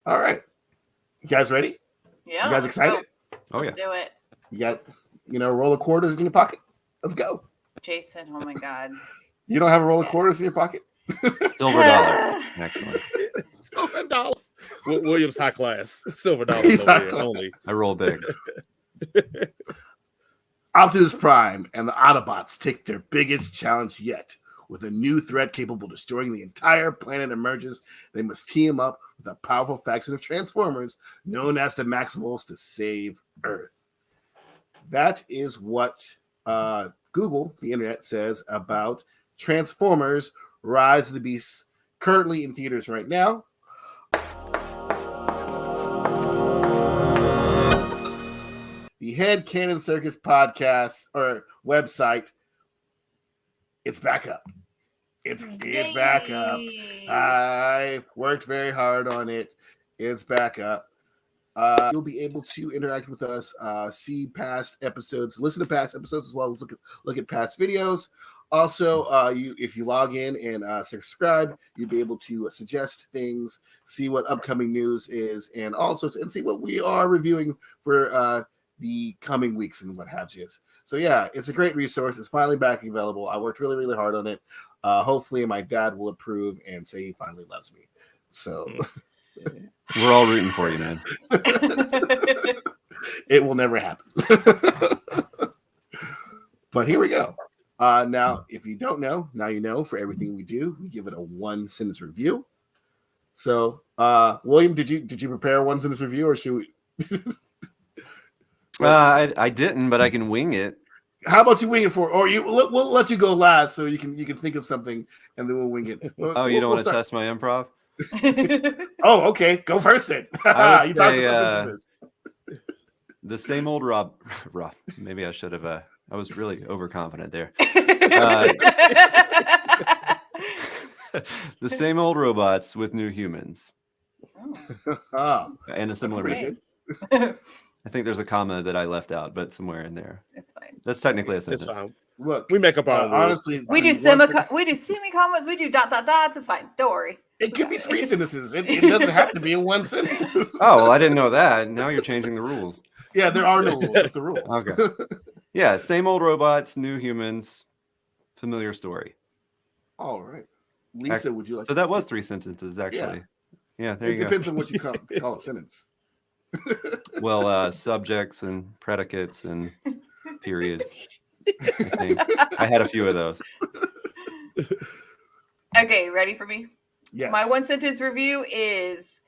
All right. You guys ready? Yeah. You guys excited? Let's do it. You got, a roll of quarters in your pocket? Let's go. Jason, oh my God. You don't have a roll of quarters in your pocket? Silver dollars, actually. Silver dollars. Williams high class. Silver dollars over here only. I roll big. Optimus Prime and the Autobots take their biggest challenge yet. With a new threat capable of destroying the entire planet emerges, they must team up with a powerful faction of Transformers known as the Maximals to save Earth. That is what Google, the internet, says about Transformers Rise of the Beasts, currently in theaters right now. The Head Canon Circus podcast or website, it's back up. It's back up. I worked very hard on it. It's back up. You'll be able to interact with us, see past episodes, listen to past episodes, as well as look at past videos. Also, if you log in and subscribe, you'll be able to suggest things, see what upcoming news is, and all sorts, and see what we are reviewing for the coming weeks and what have you. So yeah, it's a great resource. It's finally back available. I worked really, really hard on it. Hopefully my dad will approve and say he finally loves me. So we're all rooting for you, man. It will never happen. But here we go. Now, if you don't know, now you know. For everything we do, we give it a 1-sentence review. So, William, did you prepare a 1-sentence review, or should we? I didn't, but I can wing it. How about you wing it we'll let you go last, so you can think of something, and then we'll wing it. You don't want to test my improv? Oh, okay. Go first then. I would say, the same old Rob. Maybe I should have. I was really overconfident there. The same old robots with new humans. And a similar vision. I think there's a comma that I left out, but somewhere in there. It's fine. That's technically a sentence. It's fine. Look, we make up our own honestly. We do semicolons. We do dots. It's fine. Don't worry. It could be 3 sentences. It doesn't have to be in 1 sentence. Oh, well, I didn't know that. Now you're changing the rules. Yeah, there are no rules. It's the rules. Okay. Yeah, same old robots, new humans, familiar story. All right. Lisa, would you like? So that was 3 sentences, actually. Yeah, there you go. It depends on what you call a sentence. Well, subjects and predicates and periods. I think I had a few of those. Okay, ready for me? Yes. My 1-sentence review is: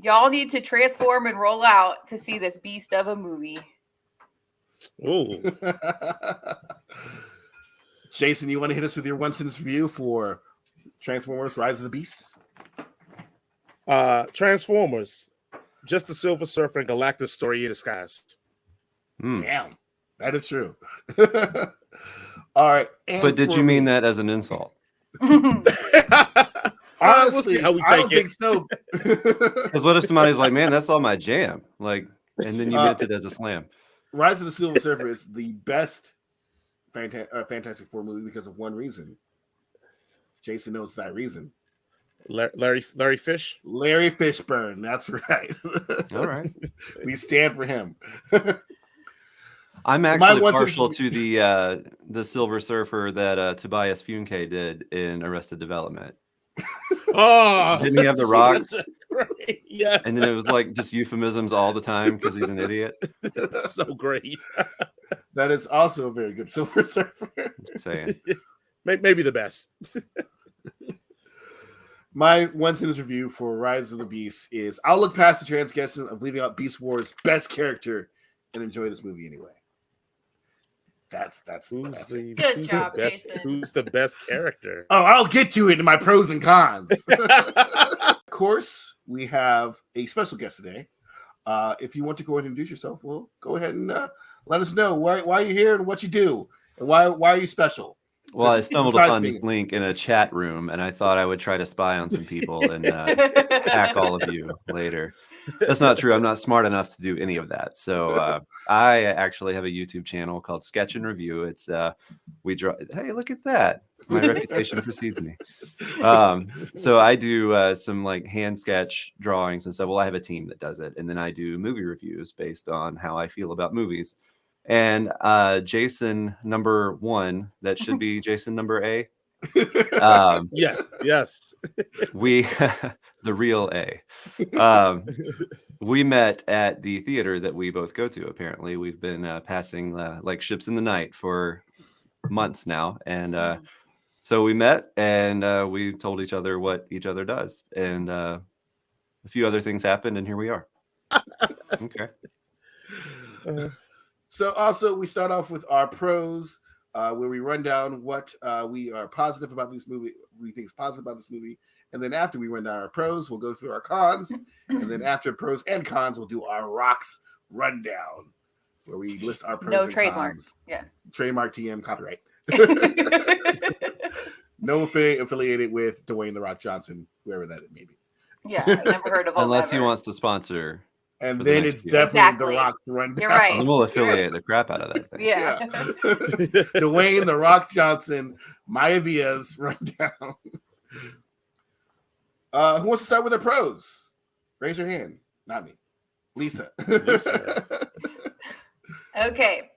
y'all need to transform and roll out to see this beast of a movie. Ooh. Jason, you want to hit us with your 1-sentence review for Transformers Rise of the Beasts? Transformers, just a Silver Surfer and Galactus story in disguise. Damn, that is true. All right. But did you mean that as an insult? Honestly, how we I don't think so. Because what if somebody's like, man, that's all my jam? Like, and then you meant it as a slam. Rise of the Silver Surfer is the best Fantastic Four movie because of one reason. Jason knows that reason. Larry Fish? Larry Fishburne. That's right. All right. We stand for him. I'm actually partial to the Silver Surfer that Tobias Funke did in Arrested Development. Oh, didn't he have the rocks? Right. Yes. And then it was like just euphemisms all the time because he's an idiot. That's so great. That is also a very good Silver Surfer. Just saying. Maybe the best. My 1-sentence review for Rise of the Beast is: I'll look past the transgression of leaving out Beast War's best character and enjoy this movie anyway. That's Good job, Jason. Who's the best character? Oh, I'll get to it in my pros and cons. Of course, we have a special guest today. If you want to go ahead and introduce yourself, well, go ahead and let us know why you're here and what you do and why are you special. Well, I stumbled Besides upon this being- link in a chat room, and I thought I would try to spy on some people and hack all of you later. That's not true. I'm not smart enough to do any of that. So I actually have a YouTube channel called Sketch and Review. It's we draw. Hey, look at that! My reputation precedes me. So I do some like hand sketch drawings and stuff. Well, I have a team that does it, and then I do movie reviews based on how I feel about movies. And Jason number 1, that should be Jason number A. Yes. We the real A. We met at the theater that we both go to. Apparently, we've been passing like ships in the night for months now, and so we met and we told each other what each other does, and a few other things happened, and here we are. Okay. So also we start off with our pros, where we run down what we are positive about this movie, we think is positive about this movie, and then after we run down our pros, we'll go through our cons, and then after pros and cons, we'll do our rocks rundown, where we list our pros No and trademark. cons. Yeah. Trademark, TM, copyright. No affiliated with Dwayne The Rock Johnson, whoever that may be. Yeah, I've never heard of him. Unless he ever. wants to sponsor. And For the then next it's year. definitely Exactly. The Rock's rundown. You're right. And we'll affiliate the crap out of that thing. Yeah. Dwayne The Rock Johnson, Maya Villa's rundown. Who wants to start with the pros? Raise your hand. Not me. Lisa. Okay.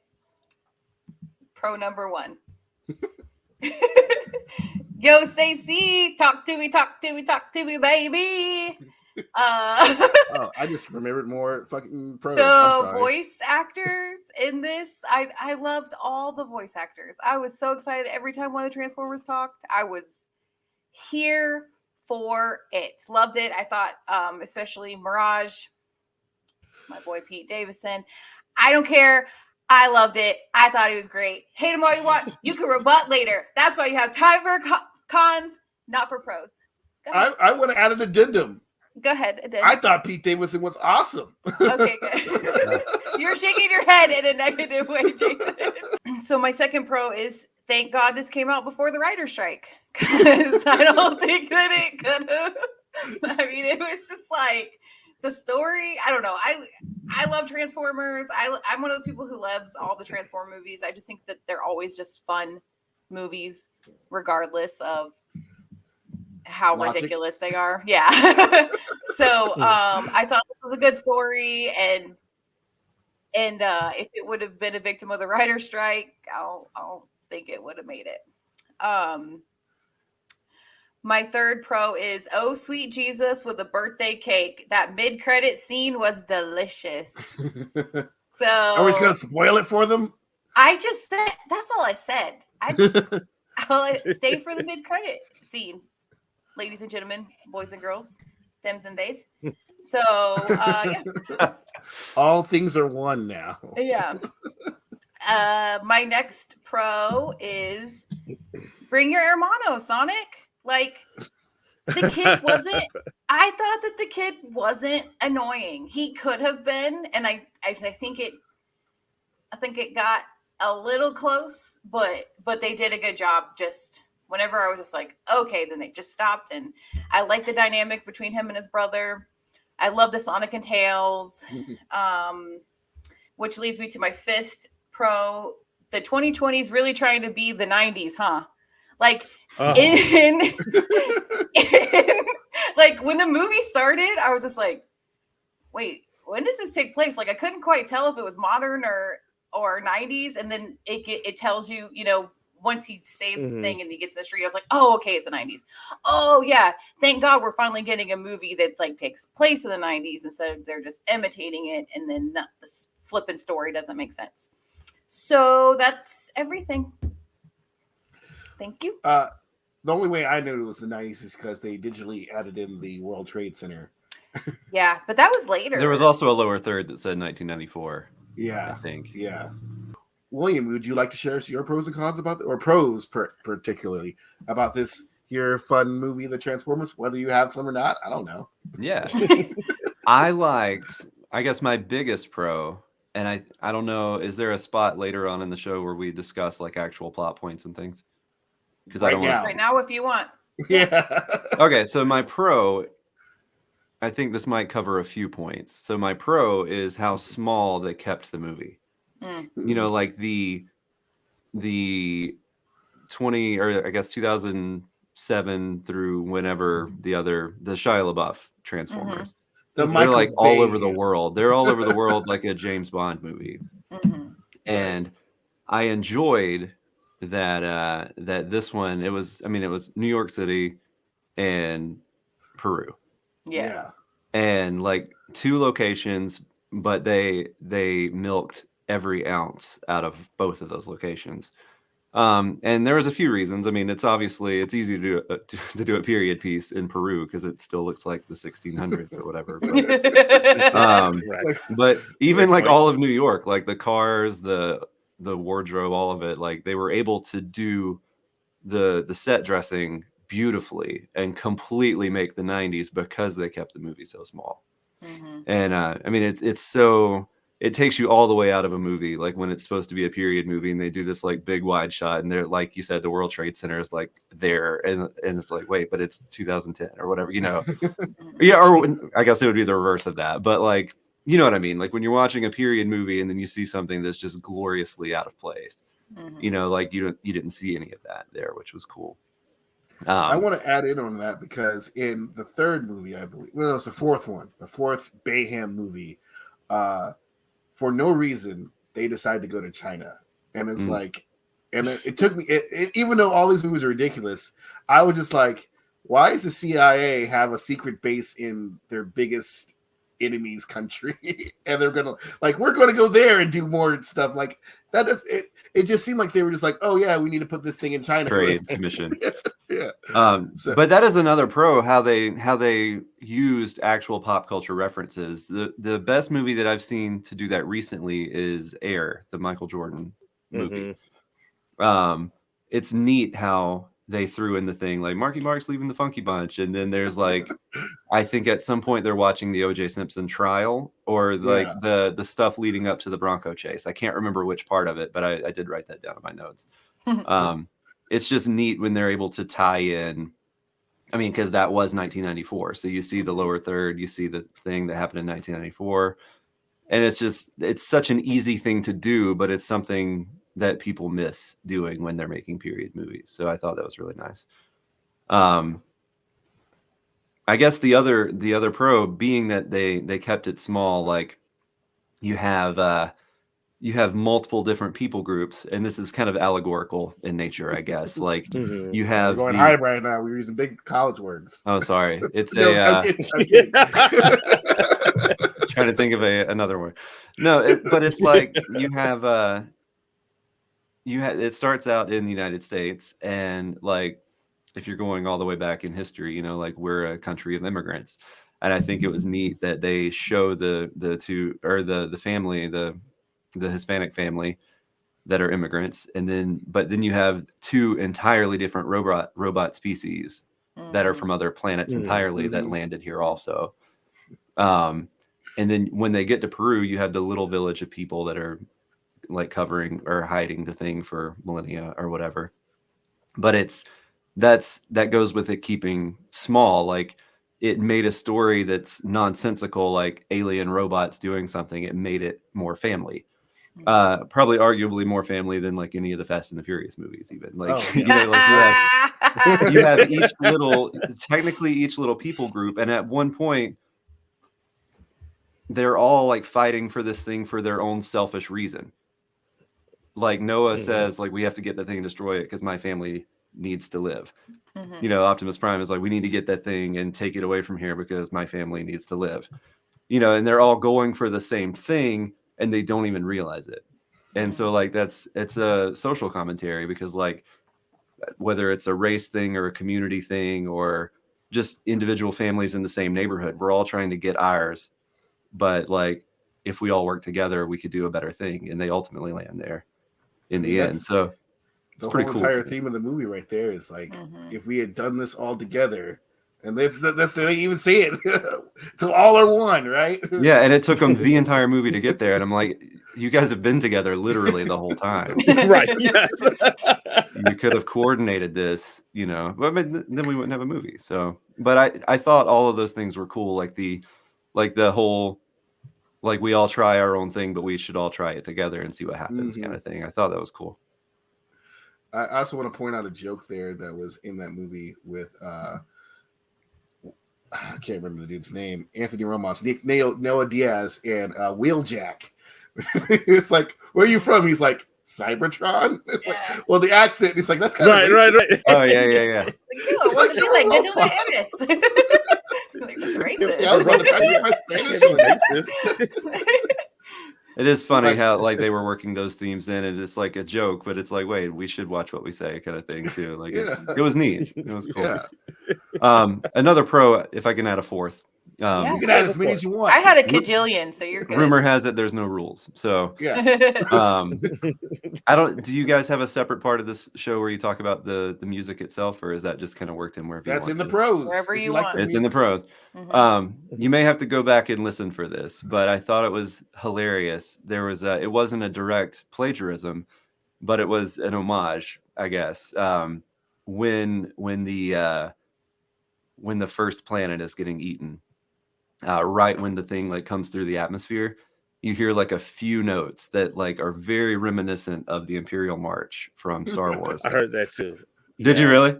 Pro number 1. Yo, Stacey, talk to me, baby. Oh, I just remembered more fucking pros. I'm The sorry. voice actors in this, I loved all the voice actors. I was so excited every time one of the Transformers talked. I was here for it. Loved it. I thought, especially Mirage, my boy Pete Davidson. I don't care. I loved it. I thought he was great. Hate him all you want. You can rebut later. That's why you have time for cons, not for pros. Go ahead. I want to add an addendum. Go ahead. Addendum. I thought Pete Davidson was awesome. Okay, good. You're shaking your head in a negative way, Jason. So my second pro is thank God this came out before the writer's strike, because I don't think that it could have. I mean, it was just like the story. I don't know. I love Transformers. I'm one of those people who loves all the Transform movies. I just think that they're always just fun movies, regardless of how Logic. ridiculous they are. Yeah. So I thought this was a good story, and if it would have been a victim of the writer's strike, I don't think it would have made it. My third pro is Oh Sweet Jesus with a birthday cake. That mid-credit scene was delicious. So Are we just gonna spoil it for them? I just said that's all I said. I'll stay for the mid-credit scene, ladies and gentlemen, boys and girls, thems and theys. So yeah. All things are one now. Yeah. My next pro is bring your hermano, Sonic. Like the kid wasn't. I thought that the kid wasn't annoying. He could have been, and I think it got a little close, but they did a good job. Just whenever I was just like, okay, then they just stopped, and I like the dynamic between him and his brother. I love the Sonic and Tails, which leads me to my fifth pro. The 2020s really trying to be the 90s, huh? Like in like when the movie started, I was just like, wait, when does this take place? Like I couldn't quite tell if it was modern or 90s, and then it tells you, once he saves the thing and he gets in the street, I was like, oh, okay, it's the 90s. Oh yeah, thank God we're finally getting a movie that like takes place in the 90s instead of they're just imitating it, and then the flipping story doesn't make sense. So that's everything. Thank you. The only way I knew it was the 90s is because they digitally added in the World Trade Center. Yeah, but that was later. There was also a lower third that said 1994. Yeah, I think. Yeah. William, would you like to share your pros and cons about or pros particularly about this your fun movie, The Transformers? Whether you have some or not, I don't know. Yeah. I guess my biggest pro, and I don't know, is there a spot later on in the show where we discuss like actual plot points and things? because I don't want now. Right now, if you want. Yeah. Okay, so my pro, I think this might cover a few points. So my pro is how small they kept the movie. You know, like the 20, or I guess 2007 through whenever the Shia LaBeouf Transformers. The They're Michael like all Bay over the world. They're all over the world like a James Bond movie. And I enjoyed that that this one, it was New York City and Peru. Yeah. And like 2 locations, but they milked every ounce out of both of those locations. And there was a few reasons. I mean, it's easy to do a period piece in Peru because it still looks like the 1600s or whatever. Right. But even like point. all of New York, like the cars, the wardrobe, all of it, like they were able to do the set dressing beautifully and completely make the 90s because they kept the movie so small. And I mean, it's so, it takes you all the way out of a movie, like when it's supposed to be a period movie and they do this like big wide shot and they're, like you said, the World Trade Center is like there, and it's like, wait, but it's 2010 or whatever, you know. Yeah, or I guess it would be the reverse of that, but like, you know what I mean, like when you're watching a period movie and then you see something that's just gloriously out of place, you know, like you didn't see any of that there, which was cool. I want to add in on that because in the third movie, I believe, well, it's the fourth one, the fourth Bayham movie, for no reason, they decided to go to China. And it's like, and it took me, even though all these movies are ridiculous, I was just like, why does the CIA have a secret base in their biggest enemy's country? And they're going to, like, we're going to go there and do more stuff. Like, that is, it just seemed like they were just like, oh, yeah, we need to put this thing in China. Trade Commission. Yeah. But that is another pro, how they used actual pop culture references. The best movie that I've seen to do that recently is Air, the Michael Jordan movie. It's neat how they threw in the thing like Marky Mark's leaving the Funky Bunch, and then there's like, I think at some point they're watching the O.J. Simpson trial, or like the stuff leading up to the Bronco chase. I can't remember which part of it, but I did write that down in my notes. It's just neat when they're able to tie in. I mean, because that was 1994. So you see the lower third, you see the thing that happened in 1994. And it's such an easy thing to do, but it's something that people miss doing when they're making period movies. So I thought that was really nice. I guess the other pro being that they kept it small, like you have multiple different people groups, and this is kind of allegorical in nature, I guess. Like you have We're going high right now. We're using big college words. Oh, sorry. It's I'm kidding. Trying to think of another word. No, but it's like you have it starts out in the United States, and like if you're going all the way back in history, you know, like we're a country of immigrants. And I think it was neat that they show the two, or the family, the Hispanic family that are immigrants, but then you have 2 entirely different robot species that are from other planets entirely that landed here also. And then when they get to Peru, you have the little village of people that are like covering or hiding the thing for millennia or whatever. But that goes with it keeping small. Like it made a story that's nonsensical, like alien robots doing something. It made it more family. Probably arguably more family than like any of the Fast and the Furious movies, even. Like, you know, like you have each little people group, and at one point they're all like fighting for this thing for their own selfish reason. Like Noah says, like, we have to get that thing and destroy it because my family needs to live. You know, Optimus Prime is like, we need to get that thing and take it away from here because my family needs to live. You know, and they're all going for the same thing, and they don't even realize it. And so like it's a social commentary, because like whether it's a race thing or a community thing or just individual families in the same neighborhood, we're all trying to get ours. But like if we all work together, we could do a better thing, and they ultimately land there in the end. So it's pretty cool. The whole entire theme of the movie right there is like, if we had done this all together, and that's the way you even see it, till all are one, right? Yeah, and it took them the entire movie to get there. And I'm like, you guys have been together literally the whole time. Right. Yes. You could have coordinated this, but then we wouldn't have a movie. So, but I thought all of those things were cool, like the whole, like we all try our own thing, but we should all try it together and see what happens, kind of thing. I thought that was cool. I also want to point out a joke there that was in that movie with I can't remember the dude's name, Anthony Ramos, Noah Diaz, and Wheeljack. It's like, where are you from? He's like, Cybertron. It's like, well, the accent. He's like, that's kind of right. Oh yeah. It's like, no, like, they're doing like, that's racist. I was about to practice my Spanish. It is funny how like they were working those themes in, and it's like a joke, but it's like, wait, we should watch what we say, kind of thing too. Like it was neat. It was cool. Yeah. Another pro, if I can add a fourth. You can add as many as you want. I had a cajillion, so you're good. Rumor has it there's no rules. So yeah. Do you guys have a separate part of this show where you talk about the music itself, or is that just kind of worked in wherever you want? That's in the pros. Wherever you want. It's in the pros. You may have to go back and listen for this, but I thought it was hilarious. There was it wasn't a direct plagiarism, but it was an homage, I guess. When the first planet is getting eaten, right when the thing like comes through the atmosphere, you hear like a few notes that like are very reminiscent of the Imperial March from Star Wars. I heard that too. Did you really?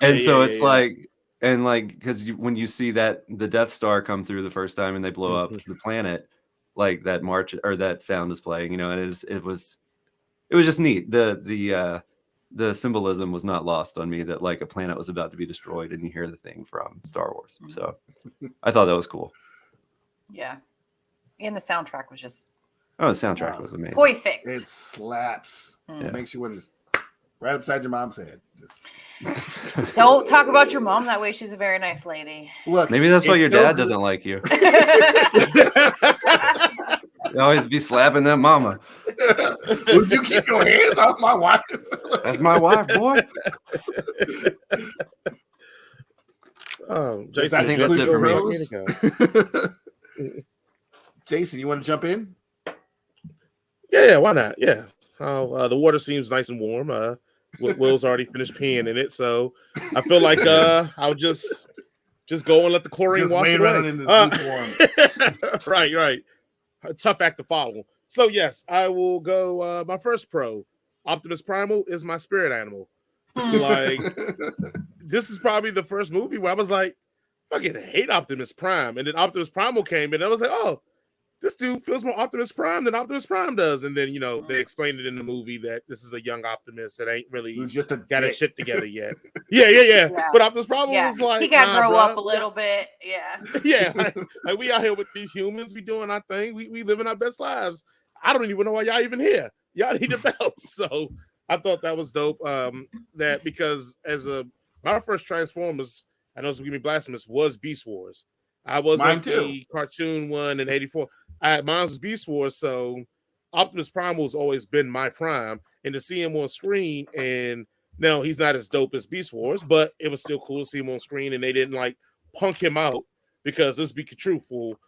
And so it's yeah. like, and like, because when you see that the Death Star come through the first time and they blow up the planet, like that march or that sound is playing, and it was just neat. The symbolism was not lost on me that like a planet was about to be destroyed and you hear the thing from Star Wars. So I thought that was cool. Yeah. And the soundtrack was just the soundtrack was amazing. perfect. It slaps. Mm. It makes you want to just right upside your mom's head. Just Don't talk about your mom that way. She's a very nice lady. look. Maybe that's why your dad good. doesn't like you. You always be slapping that mama. Would you keep your hands off my wife? That's my wife, boy. Oh, Does Jason, that think that's it for me. Jason, you want to jump in? Yeah, why not? Yeah. The water seems nice and warm. Will's already finished peeing in it, so I feel like I'll just go and let the chlorine Just wash wade it around away. in this lukewarm. Right. A tough act to follow. So yes, I will go. My first pro, Optimus Primal, is my spirit animal. Like, this is probably the first movie where I was like, fucking hate Optimus Prime. And then Optimus Primal came in, and I was like, oh, this dude feels more Optimus Prime than Optimus Prime does. And then, they explained it in the movie that this is a young Optimus that ain't really Who's just got his shit together yet. Yeah. But Optimus Primal was like, he got to grow bruh. up a little bit. Yeah. Yeah. Like, we out here with these humans. We doing our thing. We living our best lives. I don't even know why y'all even here. Y'all need the bells. So I thought that was dope. That because my first Transformers, I know it's gonna be blasphemous, was Beast Wars. I was Mine on too. the cartoon one in '84. Mine was Beast Wars, so Optimus Primal has always been my prime. And to see him on screen, and no, he's not as dope as Beast Wars, but it was still cool to see him on screen, and they didn't like punk him out because let's be truthful.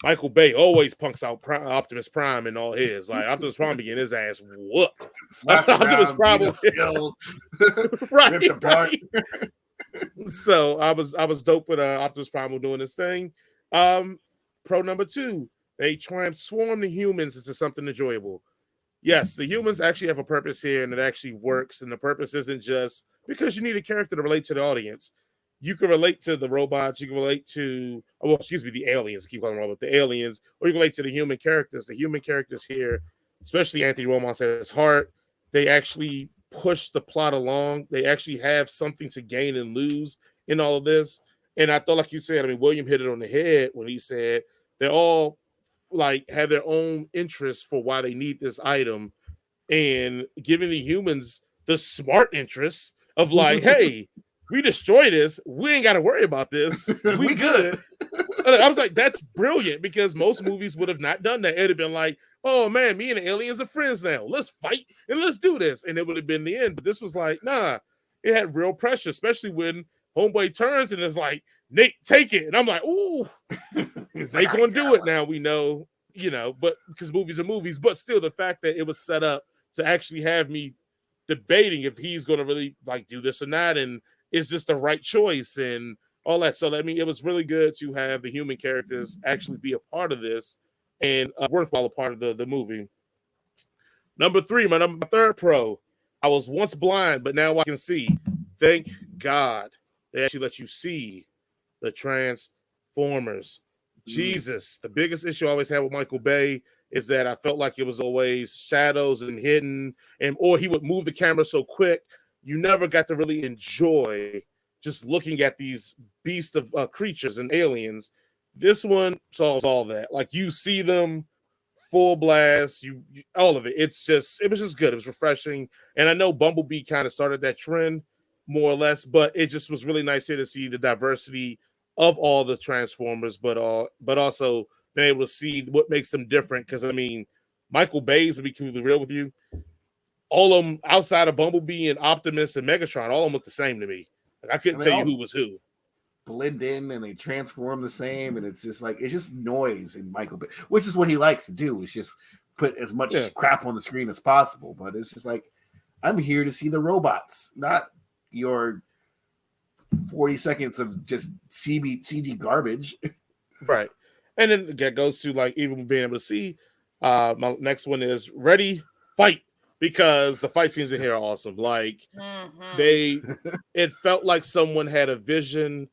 Michael Bay always punks out Optimus Prime and all his. Like Optimus Prime be getting his ass whooped. Optimus Prime, right. So I was dope with Optimus Prime doing this thing. Pro number 2, they transform the humans into something enjoyable. Yes, the humans actually have a purpose here, and it actually works. And the purpose isn't just because you need a character to relate to the audience. You can relate to the robots. You can relate to, the aliens. I keep calling them robots, the aliens, or you can relate to the human characters. The human characters here, especially Anthony Ramos at his heart, they actually push the plot along. They actually have something to gain and lose in all of this. And I thought, like you said, William hit it on the head when he said they're all like have their own interests for why they need this item, and giving the humans the smart interests of like, hey, we destroy this. We ain't got to worry about this. We good. I was like, that's brilliant because most movies would have not done that. It'd have been like, oh man, me and the aliens are friends now. Let's fight and let's do this. And it would have been the end. But this was like, nah, it had real pressure, especially when Homeboy turns and is like, Nate, take it. And I'm like, ooh, is Nate going to do it now? We know you know, but because movies are movies, but still the fact that it was set up to actually have me debating if he's going to really like do this or not, and is this the right choice and all that. So I mean, it was really good to have the human characters actually be a part of this and a worthwhile part of the movie. Number 3, my third pro. I was once blind, but now I can see. Thank God they actually let you see the Transformers. Jesus, the biggest issue I always had with Michael Bay is that I felt like it was always shadows and hidden, and or he would move the camera so quick, you never got to really enjoy just looking at these beasts of creatures and aliens. This one solves all that. Like you see them full blast, you all of it. It was just good. It was refreshing, and I know Bumblebee kind of started that trend more or less, but it just was really nice here to see the diversity of all the Transformers, but also being able to see what makes them different. Because I mean, Michael Bay's, to be completely real with you, all of them outside of Bumblebee and Optimus and Megatron, all of them look the same to me. Like, I couldn't tell you who was who. Blend in and they transform the same, and it's just noise in Michael Bay, which is what he likes to do. Is just put as much crap on the screen as possible. But it's just like, I'm here to see the robots, not your 40 seconds of just CG garbage. Right. And then that goes to like even being able to see. My next one is Ready, Fight, because the fight scenes in here are awesome. Like it felt like someone had a vision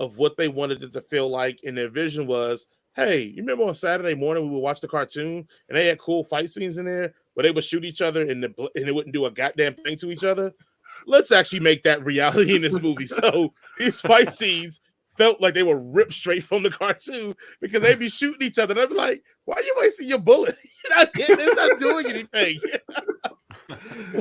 of what they wanted it to feel like, and their vision was, hey, you remember on Saturday morning we would watch the cartoon and they had cool fight scenes in there where they would shoot each other and they wouldn't do a goddamn thing to each other? Let's actually make that reality in this movie. So these fight scenes felt like they were ripped straight from the cartoon because they'd be shooting each other. And I'd be like, why are you wasting your bullet? It's not doing anything.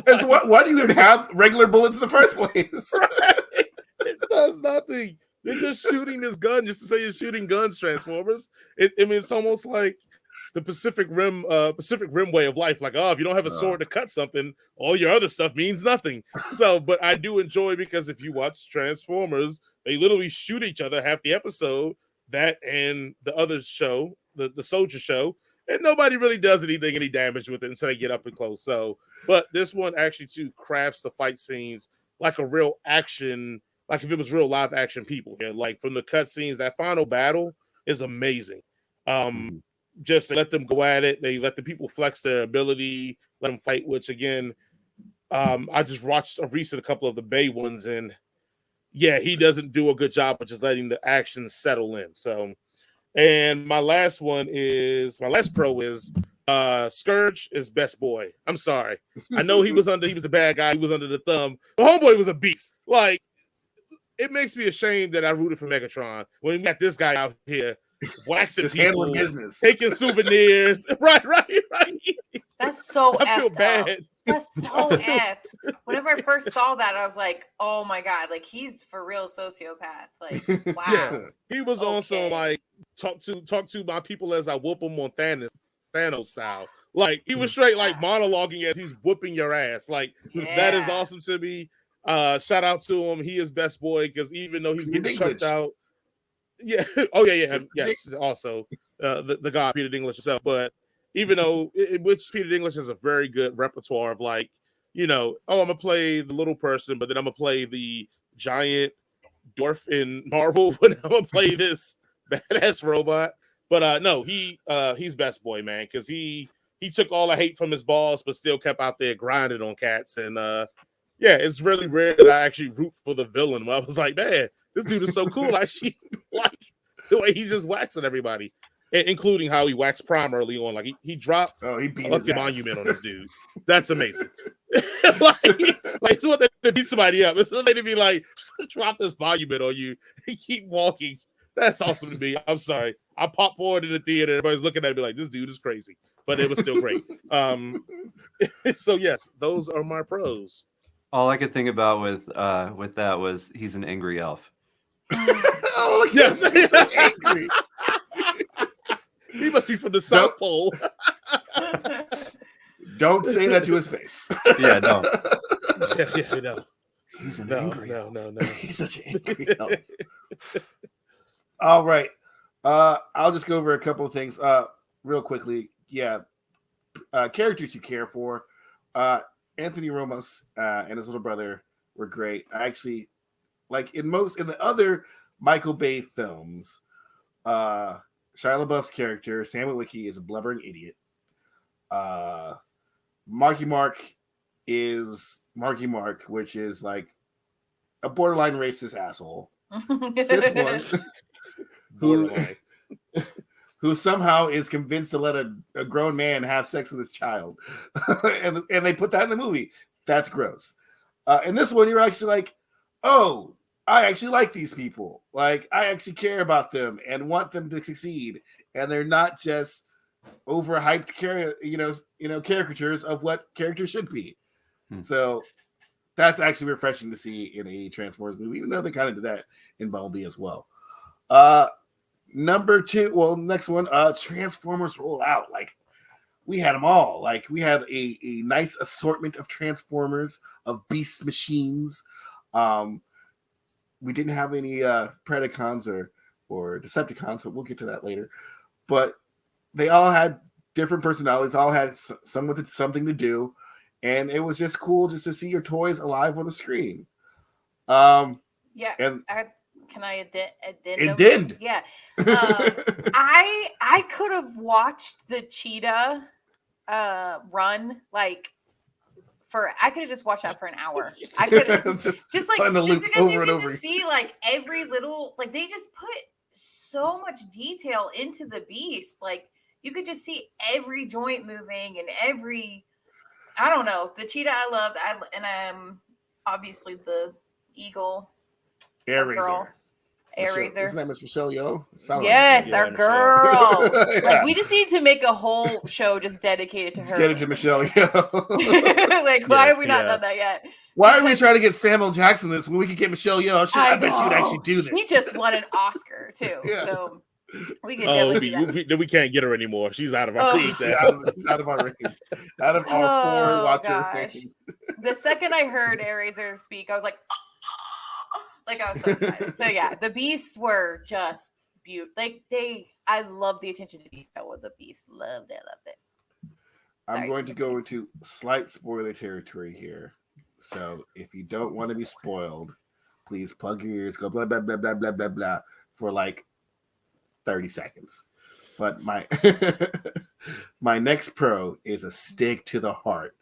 That's why do you even have regular bullets in the first place? Right? It does nothing. You're just shooting this gun just to say you're shooting guns, Transformers. I mean, it's almost like the Pacific Rim way of life. Like, if you don't have a sword to cut something, all your other stuff means nothing. So, but I do enjoy, because if you watch Transformers, they literally shoot each other half the episode, that and the other show, the Soldier show, and nobody really does any damage with it until they get up and close. So, but this one actually too crafts the fight scenes like a real action, like if it was real live action people. Yeah, like from the cut scenes, that final battle is amazing. Just let them go at it. They let the people flex their ability, let them fight, which again, I just watched a couple of the Bay ones, and yeah, he doesn't do a good job of just letting the action settle in. So, and my last pro is Scourge is best boy. I'm sorry. I know he was the bad guy, he was under the thumb. But Homeboy was a beast. Like, it makes me ashamed that I rooted for Megatron when we got this guy out here waxing just people, handling business, taking souvenirs. Right. That's so I feel effed bad. up. That's so effed. Whenever I first saw that, I was like, oh my God, like he's for real sociopath. Like, wow. Yeah, he was also like, talk to my people as I whoop them on Thanos style. Like, he was straight like monologuing as he's whooping your ass. Like, that is awesome to me. Shout out to him. He is best boy, because even though he was getting chucked out. Yeah. Oh yeah. Yes. Also, the god Peter Dinklage himself. But even though which Peter Dinklage has a very good repertoire of, like, you know, I'm gonna play the little person, but then I'm gonna play the giant dwarf in Marvel, when I'm gonna play this badass robot. But no, he's best boy, man, because he took all the hate from his boss, but still kept out there grinding on cats. And yeah, it's really rare that I actually root for the villain. When I was like, man, this dude is so cool. I actually like the way he's just waxing everybody, including how he waxed Prime early on. Like he dropped he beat a monument on this dude. That's amazing. like it's what they beat somebody up. It's what they be like, drop this monument on you and keep walking. That's awesome to me. I'm sorry. I popped forward in the theater. Everybody's looking at me like, this dude is crazy, but it was still great. So yes, those are my pros. All I could think about with that was he's an angry elf. Oh, yes, he's so angry. He must be from the South Pole. Don't say that to his face. Yeah, don't. Yeah, no. He's an angry elf. No. He's such an angry elf. All right. I'll just go over a couple of things. real quickly, yeah, characters you care for. Anthony Ramos and his little brother were great. I actually like in the other Michael Bay films, Shia LaBeouf's character Sam Witwicky is a blubbering idiot. Marky Mark is Marky Mark, which is like a borderline racist asshole. This one, Borderline. who somehow is convinced to let a grown man have sex with his child, and they put that in the movie. That's gross. And this one, you're actually like, oh, I actually like these people. Like, I actually care about them and want them to succeed, and they're not just overhyped, caricatures of what characters should be. So that's actually refreshing to see in a Transformers movie, even though they kind of did that in Bumblebee as well. Number two, well, next one, Transformers roll out. Like, we had them all. Like, we had a nice assortment of Transformers, of beast machines. We didn't have any Predacons or Decepticons, but we'll get to that later. But they all had different personalities, all had something to do, and it was just cool just to see your toys alive on the screen. Yeah, and can I addend? It did. Yeah. I could have watched the cheetah run like I could have just watched that for an hour. I could have just because you get to see like every little, like they just put so much detail into the beast. Like you could just see every joint moving and every, I don't know, the cheetah I loved. And obviously the eagle. Air Razor. Isn't that Miss Michelle Yeoh? Yes, like our girl. Yeah. Like we just need to make a whole show just dedicated to her. Get it to Michelle Yeoh. Like, why have we not done that yet? Why are we trying to get Samuel Jackson this when we could get Michelle Yeoh? I bet you'd actually do this. She just won an Oscar too, so we could definitely do that. We can't get her anymore. She's out of our league. She's out of our range. Out of our 4 watcher range. The second I heard Air Razor speak, I was like, like I was so excited. So yeah, the beasts were just beautiful. Like I love the attention to detail with the beast. Loved it. I'm going to go into slight spoiler territory here. So if you don't want to be spoiled, please plug your ears, go blah blah blah blah blah blah blah for like 30 seconds. But my my next pro is a stake to the heart.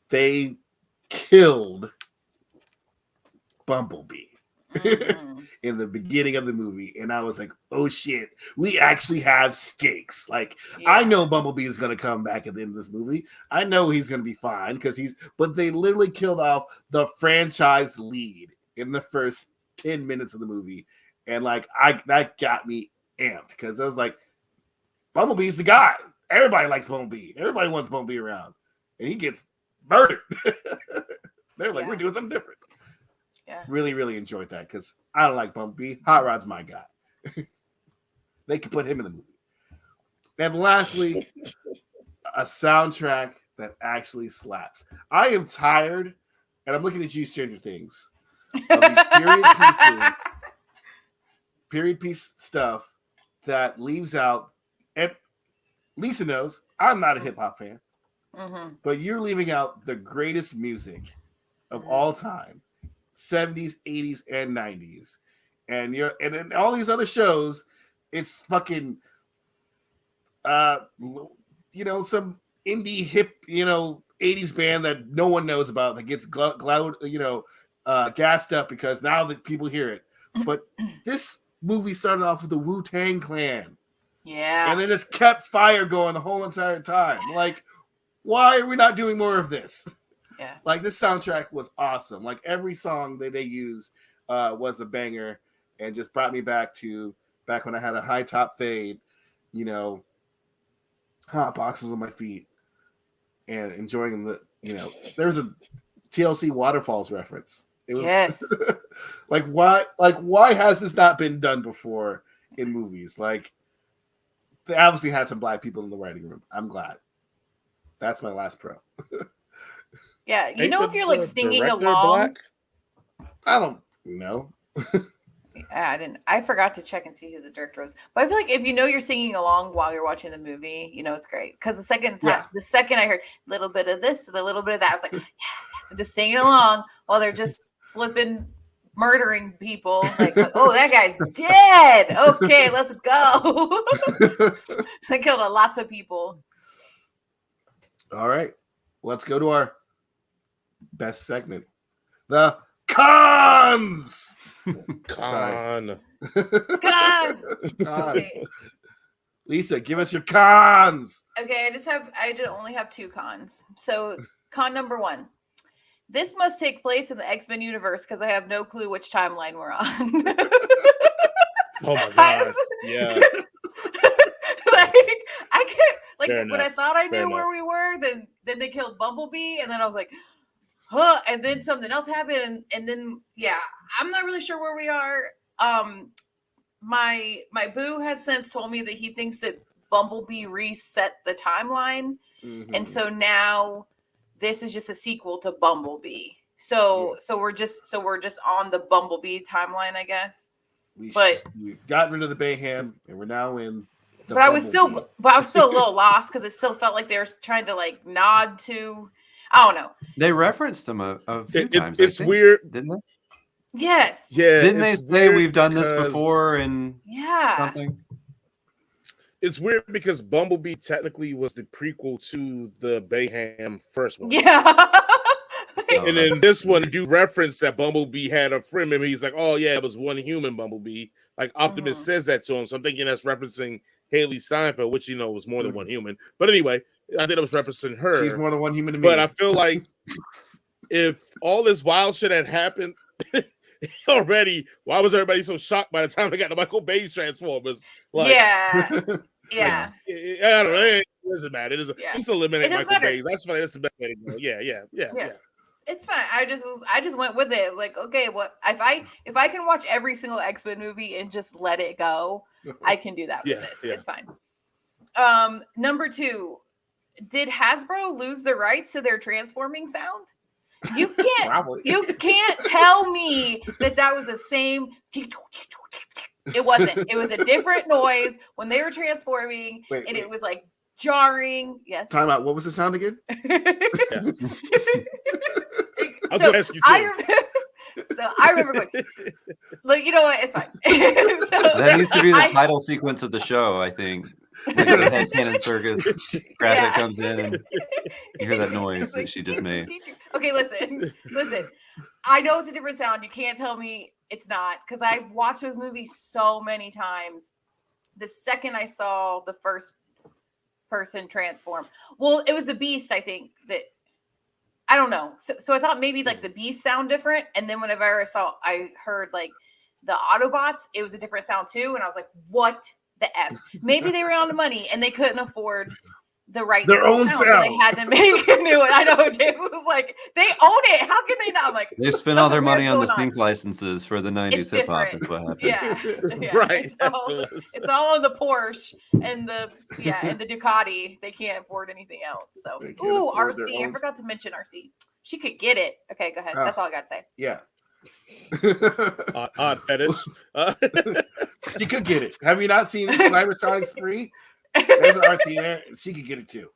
They killed Bumblebee in the beginning of the movie, and I was like, oh shit, we actually have stakes. Like, I know Bumblebee is going to come back at the end of this movie. I know he's going to be fine but they literally killed off the franchise lead in the first 10 minutes of the movie, and like that got me amped because I was like, Bumblebee's the guy. Everybody likes Bumblebee. Everybody wants Bumblebee around, and he gets murdered. They're like, we're doing something different. Yeah. Really, really enjoyed that because I don't like Bumblebee. Hot Rod's my guy. They could put him in the movie. And lastly, a soundtrack that actually slaps. I am tired, and I'm looking at you, Stranger Things, of these period piece stuff that leaves out. And Lisa knows I'm not a hip hop fan, but you're leaving out the greatest music of all time. 70s, 80s, and 90s, and in all these other shows, it's fucking some indie hip 80s band that no one knows about that gets gassed up because now that people hear it. But this movie started off with the Wu-Tang Clan, and they just kept fire going the whole entire time. Like, why are we not doing more of this? Yeah, like this soundtrack was awesome. Like every song that they used was a banger, and just brought me back when I had a high top fade, hot boxes on my feet, and enjoying there was a TLC Waterfalls reference. It was like why has this not been done before in movies? Like they obviously had some black people in the writing room. I'm glad. That's my last pro. Yeah, if you're like singing along. I don't know. I forgot to check and see who the director was. But I feel like if you know you're singing along while you're watching the movie, you know it's great. Because the second I heard a little bit of this and a little bit of that, I was like, yeah, I'm just singing along while they're just flipping, murdering people. Like, oh, that guy's dead. Okay, let's go. They killed lots of people. All right, let's go to our best segment, the cons. Con. Con. Okay. Lisa, give us your cons. Okay, I only have 2 cons. So con number 1. This must take place in the X-Men universe because I have no clue which timeline we're on. Oh my god. Yeah. I can't Fair when I enough. thought I Fair knew where we were, then they killed Bumblebee, and then I was like, huh, and then something else happened, and then I'm not really sure where we are. My boo has since told me that he thinks that Bumblebee reset the timeline, and so now this is just a sequel to Bumblebee. So we're just on the Bumblebee timeline, I guess. We've gotten rid of the Bayham, and we're now in. But I was still a little lost because it still felt like they were trying to like nod to. I don't know. They referenced him a few times. It's weird, didn't they? Yes. Yeah. Didn't they say we've done this before and something? It's weird because Bumblebee technically was the prequel to the Bayham first one. Yeah. And then this one, do reference that Bumblebee had a friend. Maybe he's like, oh yeah, it was one human Bumblebee. Like Optimus says that to him. So I'm thinking that's referencing Haley Steinfeld, which was more than one human. But anyway, I think it was referencing her. She's more than one human to me. But I feel like if all this wild shit had happened already, why was everybody so shocked by the time they got the Michael Bay's Transformers? Like, yeah. I don't know. It doesn't matter. It doesn't. Just eliminate Michael Bay. That's fine. That's the best way to go. Yeah. It's fine. I just went with it. I was like, okay, what if I can watch every single X-Men movie and just let it go, I can do that with this. Yeah. It's fine. Number 2, did Hasbro lose the rights to their transforming sound? You can't tell me that was the same. It wasn't. It was a different noise when they were transforming, and it was like jarring. Yes. Time out. What was the sound again? I was going to ask you too. I remember going, like, you know what? It's fine. That needs to be the title sequence of the show, I think. Like the head cannon circus graphic comes in and you hear that noise that she just made. Okay, listen. I know it's a different sound. You can't tell me it's not, because I've watched those movies so many times. The second I saw the first person transform, well, it was the Beast, I think, that I don't know. So I thought maybe like the Beast sound different, and then whenever I heard like the Autobots, it was a different sound too, and I was like, what the F? Maybe they ran out of money and they couldn't afford the right their own sound. So they had to make a new one. I know James was like, they own it. How can they not? I'm like, they spent all their money on the sync licenses for the 90s hip hop. That's what happened. Yeah. Right. It's all on the Porsche and the Ducati. They can't afford anything else. So RC. I forgot to mention RC. She could get it. Okay, go ahead. That's all I got to say. Yeah. Odd fetish. She could get it. Have you not seen Cybersonic Spree? There's an RC there. She could get it too.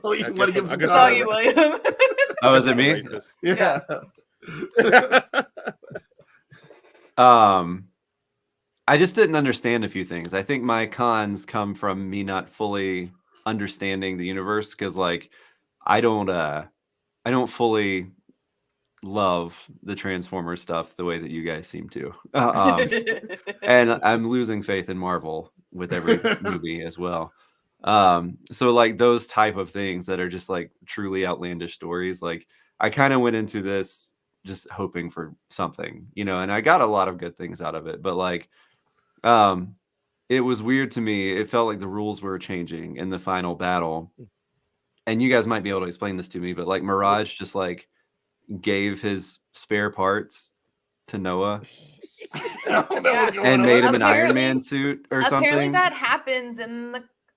William, want to give some William. Oh, is it me? Yeah. I just didn't understand a few things. I think my cons come from me not fully understanding the universe, because like I don't fully love the Transformers stuff the way that you guys seem to. And I'm losing faith in Marvel with every movie as well. So like those type of things that are just like truly outlandish stories, like I kind of went into this just hoping for something, and I got a lot of good things out of it, but like it was weird to me. It felt like the rules were changing in the final battle, and you guys might be able to explain this to me, but like Mirage just like gave his spare parts to Noah and made him an Iron Man suit or something. Apparently that happens in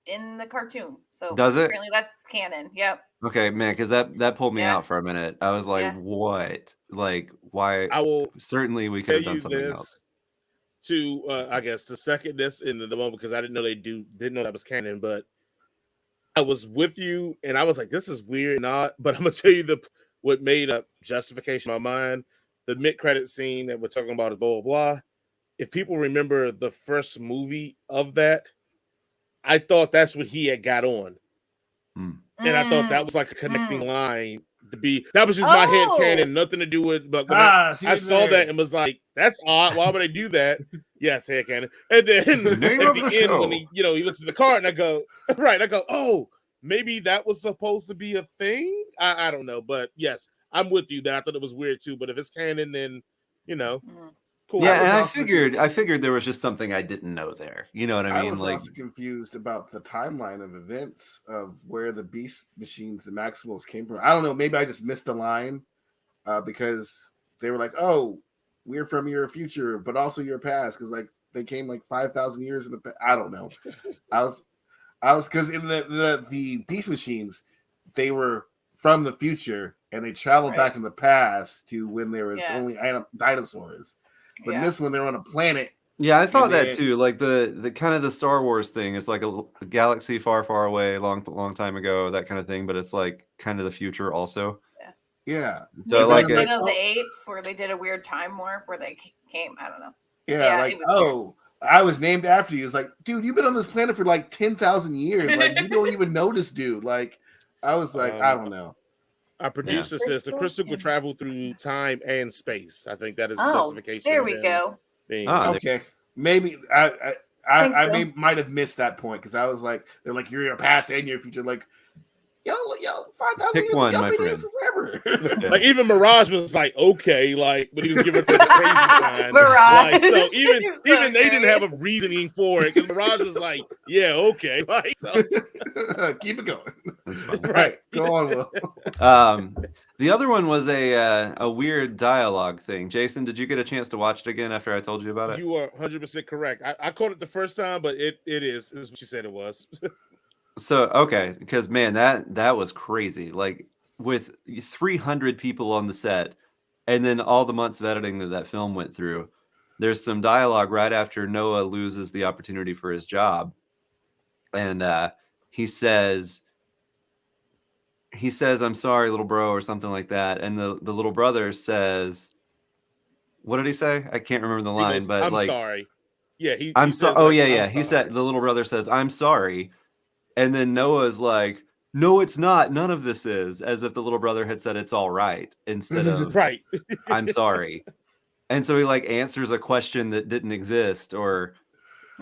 in the cartoon. So Does it? apparently that's canon. Yep. Okay, man, because that pulled me Yeah. out for a minute. I was like, Yeah. what? Like, why? I will Certainly, we could tell have done you something else. this to, I guess, to second this in the moment because I didn't know that was canon, but I was with you and I was like, this is weird, not. But I'm gonna tell you what made a justification in my mind. The mid-credit scene that we're talking about is blah blah blah. If people remember the first movie of that, I thought that's what he had got on. And I thought that was like a connecting line to be. That was just my head canon, nothing to do with. But when I saw that and was like, "That's odd. Why would I do that?" Yes, head canon. And then at the end, when he looks at the card, and I go, right, I go, "Oh, maybe that was supposed to be a thing." I don't know, but yes, I'm with you. That I thought it was weird too. But if it's canon, then cool. Yeah, and I figured there was just something I didn't know there. You know what I mean? I was also confused about the timeline of events of where the Beast Machines, the Maximals, came from. I don't know. Maybe I just missed a line because they were like, "Oh, we're from your future, but also your past," because like they came like 5,000 years in the past. I don't know. I was because in the Beast Machines, they were from the future and they traveled back in the past to when there was only dinosaurs. But in this one, they're on a planet. Yeah, I thought that too. Like the kind of the Star Wars thing. It's like a galaxy far, far away, long time ago, that kind of thing. But it's like kind of the future also. Yeah. So like Planet of the Apes, where they did a weird time warp where they came. I don't know. Yeah, like weird. I was named after you. It's like, dude, you've been on this planet for like 10,000 years. Like you don't even know this dude. Like I was like, I don't know. Our producer says the crystal could travel through time and space. I think that is the justification. There we go. Okay, maybe I might have missed that point because I was like, they're like, you're your past and your future. Like, yo, 5,000 years, y'all been here for forever. Like even Mirage was like, okay, like, but he was giving the crazy sign. Mirage. Like, so even they didn't have a reasoning for it because Mirage was like, yeah, okay, like, so keep it going. That's fine. Right, go on, Will. The other one was a weird dialogue thing. Jason, did you get a chance to watch it again after I told you about it? You are 100% correct. I caught it the first time, but it is what you said it was. So okay, because man, that was crazy. Like with 300 people on the set, and then all the months of editing that film went through. There's some dialogue right after Noah loses the opportunity for his job, and he says, "I'm sorry, little bro," or something like that. And the little brother says, "What did he say?" I can't remember the line, but I'm like, sorry. Yeah, I'm sorry. Oh yeah. He said the little brother says, "I'm sorry." And then Noah's like, "No, it's not. None of this is," as if the little brother had said it's all right instead of right. I'm sorry. And so he like answers a question that didn't exist, or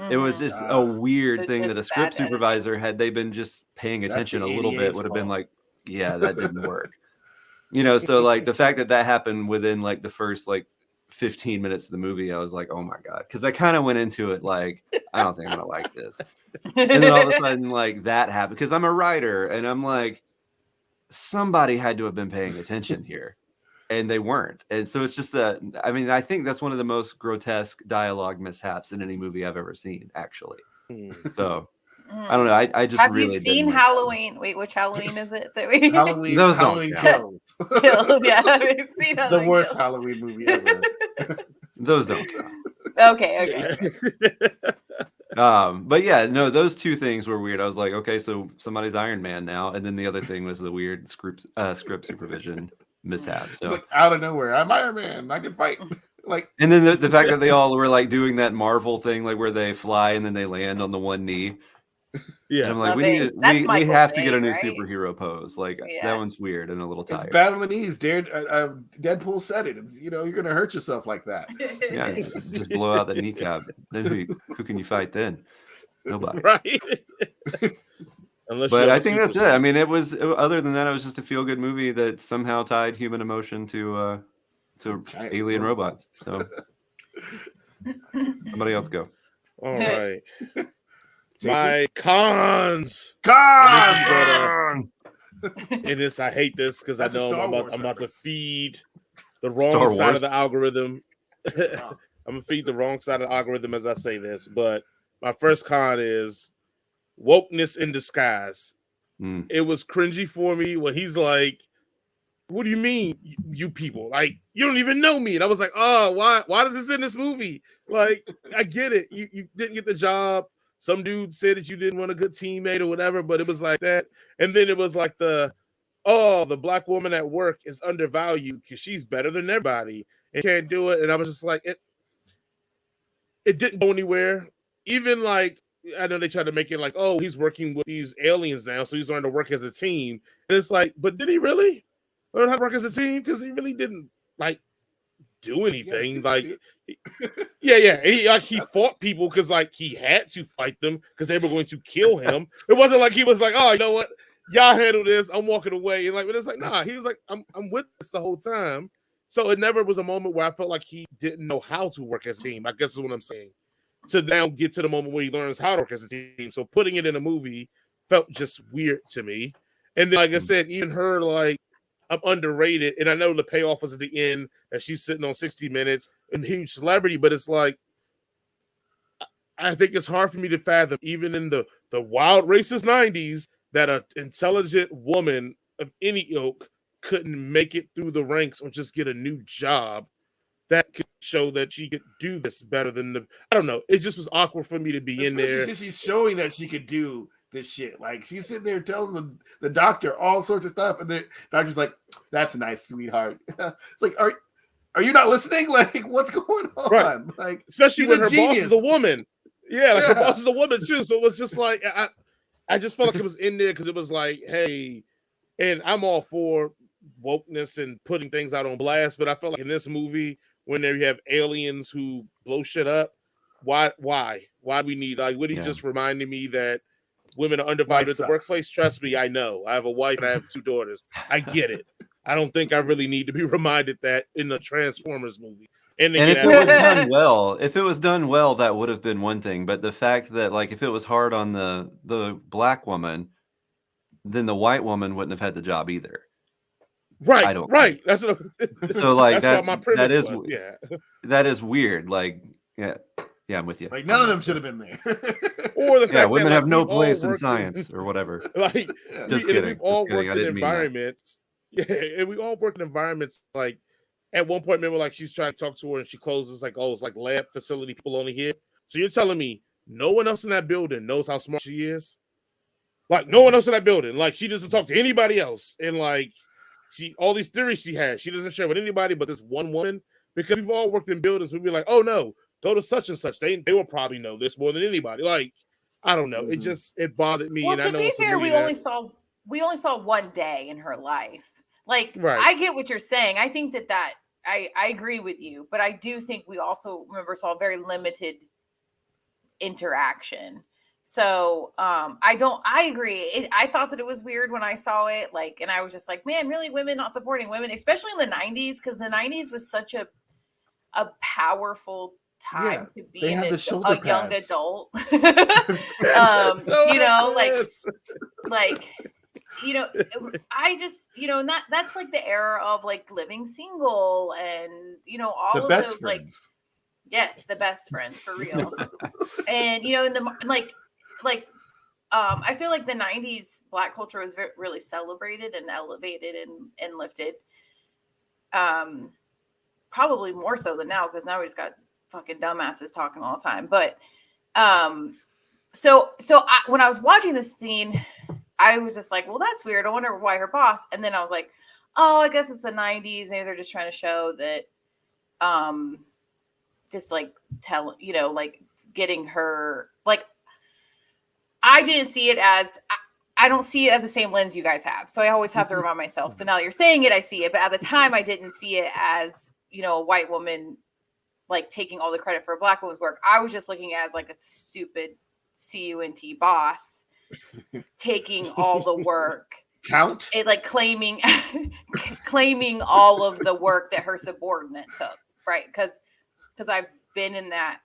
it was just a weird thing that a script supervisor, had they been just paying attention a little bit, would have been like, yeah, that didn't work. So like the fact that happened within like the first like 15 minutes of the movie, I was like, oh my God. Because I kind of went into it like, I don't think I'm gonna like this. And then all of a sudden, like that happened because I'm a writer and I'm like, somebody had to have been paying attention here, and they weren't. And so it's just I think that's one of the most grotesque dialogue mishaps in any movie I've ever seen, actually. So I don't know. I just have really you seen Halloween? Wait, which Halloween is it that we? Halloween Kills. Kills. Yeah, have you seen the worst Halloween movie ever. Those don't count. Okay. But yeah, no, those two things were weird. I was like, okay, so somebody's Iron Man now, and then the other thing was the weird script supervision mishap. So it's like out of nowhere, I'm Iron Man, I can fight. Like, and then the fact that they all were like doing that Marvel thing, like where they fly and then they land on the one knee. Yeah, and I'm like, we have to get a new superhero pose. Like that one's weird and a little tired. It's bad on the knees. Deadpool said it. It's, you're gonna hurt yourself like that. Yeah, just blow out the kneecap. Then who can you fight then? Nobody. Right. But I think that's it. I mean, it was, other than that, it was just a feel good movie that somehow tied human emotion to alien robots. So somebody else go. All right. My cons. Cons. And this, I hate this because I know I'm about to feed the wrong side of the algorithm. I'm gonna feed the wrong side of the algorithm as I say this. But my first con is wokeness in disguise. Mm. It was cringy for me when he's like, what do you mean, you people? Like, you don't even know me. And I was like, oh, why does this in this movie? Like, I get it. You didn't get the job. Some dude said that you didn't want a good teammate or whatever, but it was like that. And then it was like the black woman at work is undervalued because she's better than everybody and can't do it. And I was just like, it didn't go anywhere. Even like, I know they tried to make it like, oh, he's working with these aliens now, so he's learning to work as a team. And it's like, but did he really learn how to work as a team? Because he really didn't like do anything. Yeah. And he fought people because like he had to fight them because they were going to kill him. It wasn't like he was like, oh, you know what? Y'all handle this. I'm walking away. And like, but it's like, nah, he was like, I'm with this the whole time. So it never was a moment where I felt like he didn't know how to work as a team. I guess is what I'm saying. To now get to the moment where he learns how to work as a team. So putting it in a movie felt just weird to me. And then, like I said, even her, like, I'm underrated. And I know the payoff was at the end that she's sitting on 60 Minutes and huge celebrity, but it's like, I think it's hard for me to fathom, even in the wild racist 90s, that an intelligent woman of any ilk couldn't make it through the ranks or just get a new job that could show that she could do this better than I don't know. It just was awkward for me to be in there. She's showing that she could do this shit. Like, she's sitting there telling the doctor all sorts of stuff, and the doctor's like, "That's nice, sweetheart." It's like, are you not listening? Like, what's going on? Right. Like, especially when her boss is a woman. Yeah, like her boss is a woman too. So it was just like I just felt like it was in there because it was like, hey, and I'm all for wokeness and putting things out on blast, but I felt like in this movie, when there you have aliens who blow shit up, why we need, like, Woody just reminded me that women are undervalued at the workplace. Trust me, I know. I have a wife and I have 2 daughters. I get it. I don't think I really need to be reminded that in the Transformers movie. And if it was done well, that would have been one thing. But the fact that, like, if it was hard on the black woman, then the white woman wouldn't have had the job either. Right. I don't. Right. That's what. So like that's what my premise was. That is weird. Like, yeah, I'm with you. Like, none of them should have been there. Or the fact women that, like, have no place in science or whatever. Like, just kidding. We've all worked in environments. Yeah, and we all work in environments. Like, at one point, remember, like, she's trying to talk to her and she closes, like, oh, it's like lab facility, people only here. So you're telling me no one else in that building knows how smart she is? Like, no one else in that building. Like, she doesn't talk to anybody else. And like, all these theories she has, she doesn't share with anybody but this one woman. Because we've all worked in buildings, we'd be like, oh no, go to such and such. They will probably know this more than anybody. Like, I don't know. Mm-hmm. It bothered me. Well, and to I know be fair, we only saw one day in her life. Like, right. I get what you're saying. I think that I agree with you, but I do think we also saw very limited interaction. So I agree. I thought that it was weird when I saw it, like, and I was just like, man, really, women not supporting women, especially in the 90s, because the 90s was such a powerful time to be a young adult. You know, I just, that's like the era of like living single and, all the of those friends. Like, yes, the best friends for real. And, in the, I feel like the 90s Black culture was really celebrated and elevated and lifted. Probably more so than now, because now we just got fucking dumbasses talking all the time. But when I was watching this scene, I was just like, well, that's weird. I wonder why her boss. And then I was like, oh, I guess it's the 90s. Maybe they're just trying to show that just like getting her, like, I didn't see it as, I don't see it as the same lens you guys have. So I always have to remind myself. So now that you're saying it, I see it. But at the time, I didn't see it as, a white woman, like, taking all the credit for a Black woman's work. I was just looking at it as like a stupid CUNT boss taking all the work. Count? It, like, claiming all of the work that her subordinate took, right? Because I've been in that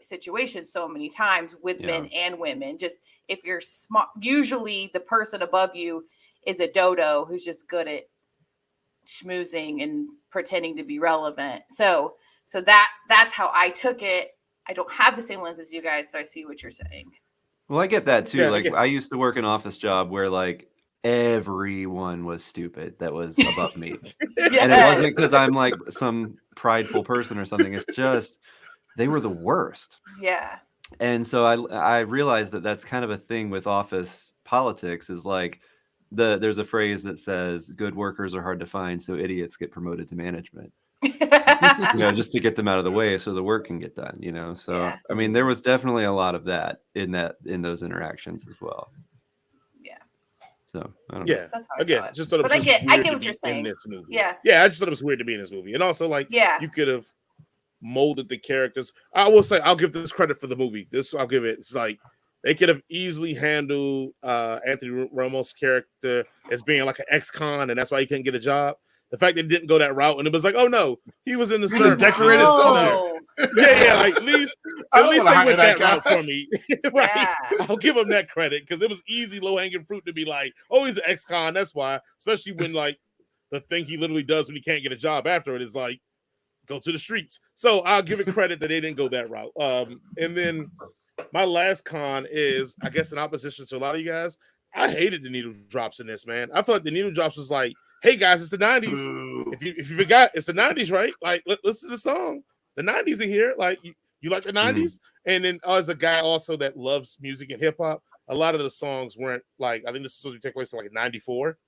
situation so many times with men and women. Just, if you're smart, usually the person above you is a dodo who's just good at schmoozing and pretending to be relevant. So that's how I took it. I don't have the same lens as you guys, so I see what you're saying. Well, I get that too. Yeah, Like yeah. I used to work an office job where like everyone was stupid that was above me. And it Yes. wasn't because I'm like some prideful person or something. It's just they were the worst. Yeah. And so I realized that that's kind of a thing with office politics is like there's a phrase that says good workers are hard to find, so idiots get promoted to management. Just to get them out of the way so the work can get done, So Yeah. I mean, there was definitely a lot of that in those interactions as well. Yeah. So I don't know. Yeah. That's how I Again, saw it. just thought it was But I just get weird to what be you're saying. in this movie. Yeah. Yeah, I just thought it was weird to be in this movie. And also, like, Yeah. you could have molded the characters. I will say, I'll give this credit for the movie. I'll give it. It's like they could have easily handled Anthony Ramos' character as being like an ex-con, and that's why he couldn't get a job. The fact they didn't go that route, and it was like, oh no, he was in the He's a service. decorated Oh. soldier. Yeah, like at least I they don't wanna went hire that that guy. route for me. Right. Yeah. I'll give him that credit because it was easy, low-hanging fruit to be like, oh, he's an ex-con, that's why. Especially when like the thing he literally does when he can't get a job after it is like go to the streets. So I'll give it credit that they didn't go that route. And then my last con is, I guess, in opposition to a lot of you guys, I hated the needle drops in this, man. I thought the needle drops was like, hey guys, it's the 90s. Boo. If you forgot, it's the 90s, right? Like, listen to the song. The 90s are here. Like, you like the 90s? And then as a guy also that loves music and hip hop, a lot of the songs weren't like, I think this is supposed to take place in like 94.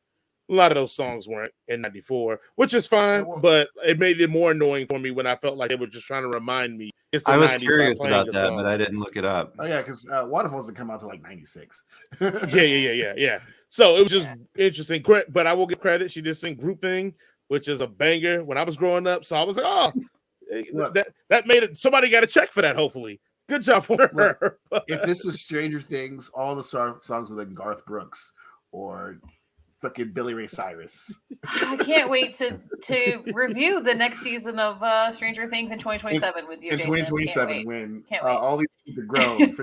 A lot of those songs weren't in 94, which is fine, but it made it more annoying for me when I felt like they were just trying to remind me it's the 90s. I was by curious playing about the that, song. but I didn't look it up. Oh yeah, because Waterfalls didn't come out till like 96. Yeah. So it was just interesting. But I will give credit. She did sing Group Thing, which is a banger when I was growing up. So I was like, oh, that made it. Somebody got a check for that, hopefully. Good job for her. If this was Stranger Things, all the songs were like Garth Brooks or fucking Billy Ray Cyrus. I can't wait to review the next season of Stranger Things in 2027 with you, in Jason. 2027 when Can't wait. all these people grown.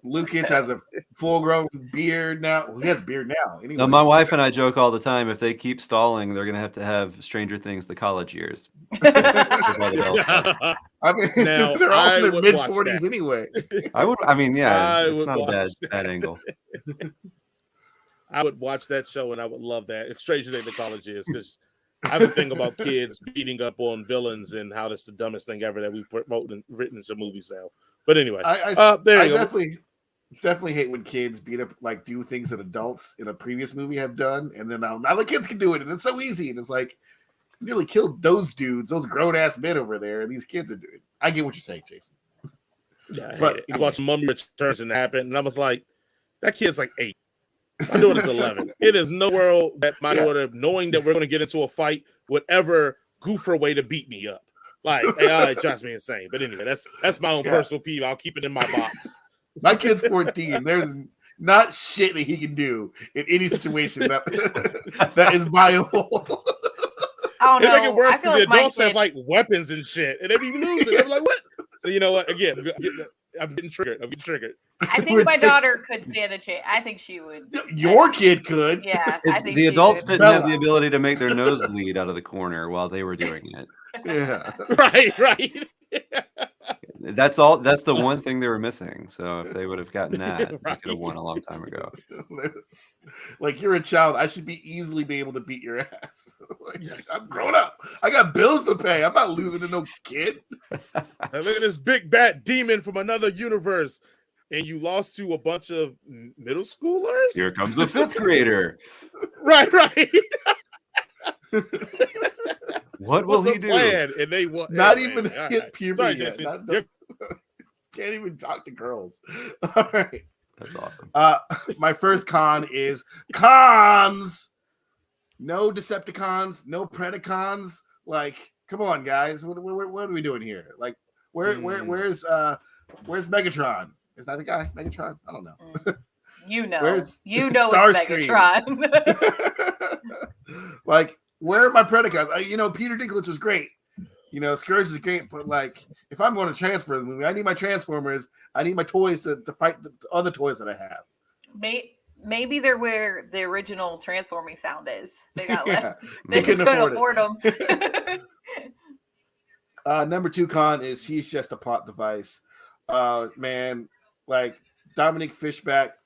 Lucas has a full-grown beard now. Well, he has a beard now. Anyway. No, my wife and I joke all the time. If they keep stalling, they're gonna have to have Stranger Things the college years. I mean, Now, they're all I in their would mid watch 40s that. anyway. I mean, yeah, I it's would not a watch bad angle. I would watch that show and I would love that. It's Stranger Than the College is because I have a thing about kids beating up on villains and how that's the dumbest thing ever that we've written in some movies now. But anyway, there you go. Definitely hate when kids beat up, like do things that adults in a previous movie have done, and then now the kids can do it, and it's so easy, and it's like you nearly killed those dudes, those grown ass men over there, and these kids are doing. I get what you're saying, Jason. Yeah, but I watched Mummy Returns and it happened, and I was like, that kid's like 8. My daughter's 11. It is no world that my daughter, knowing that we're going to get into a fight, would ever goof her way to beat me up. Like, it drives me insane. But anyway, that's my own personal peeve. I'll keep it in my box. My kid's 14. There's not shit that he can do in any situation that is viable. I don't know. It make it worse because the like adults have like weapons and shit, and they be losing. I'm like, what? You know what? Again, I'm getting triggered. I think my daughter could stand a chance. I think she would. Your kid could. Yeah. I think the adults would. didn't have the ability to make their nose bleed out of the corner while they were doing it. Yeah. Right. That's all. That's the one thing they were missing. So if they would have gotten that, they could have won a long time ago. Like, you're a child. I should be easily be able to beat your ass. Like, yes. I'm grown up. I got bills to pay. I'm not losing to no kid. Now look at this big bad demon from another universe, and you lost to a bunch of middle schoolers. Here comes a 5th grader. Right. What will he do? And they not even hit puberty. Sorry, yet. Can't even talk to girls. All right. That's awesome. My first con is cons. No Decepticons, no Predacons. Like, come on, guys. What are we doing here? Like, where's Megatron? Is that the guy? Megatron? I don't know. You know Where's it's Megatron. Like, where are my Predacons? Peter Dinklage was great. Scourge is great, but like, if I'm going to transfer the movie, I need my Transformers. I need my toys to fight the other toys that I have. Maybe they're where the original transforming sound is. They got they couldn't afford them. Number 2 con is she's just a plot device. Man, like, Dominique Fishback,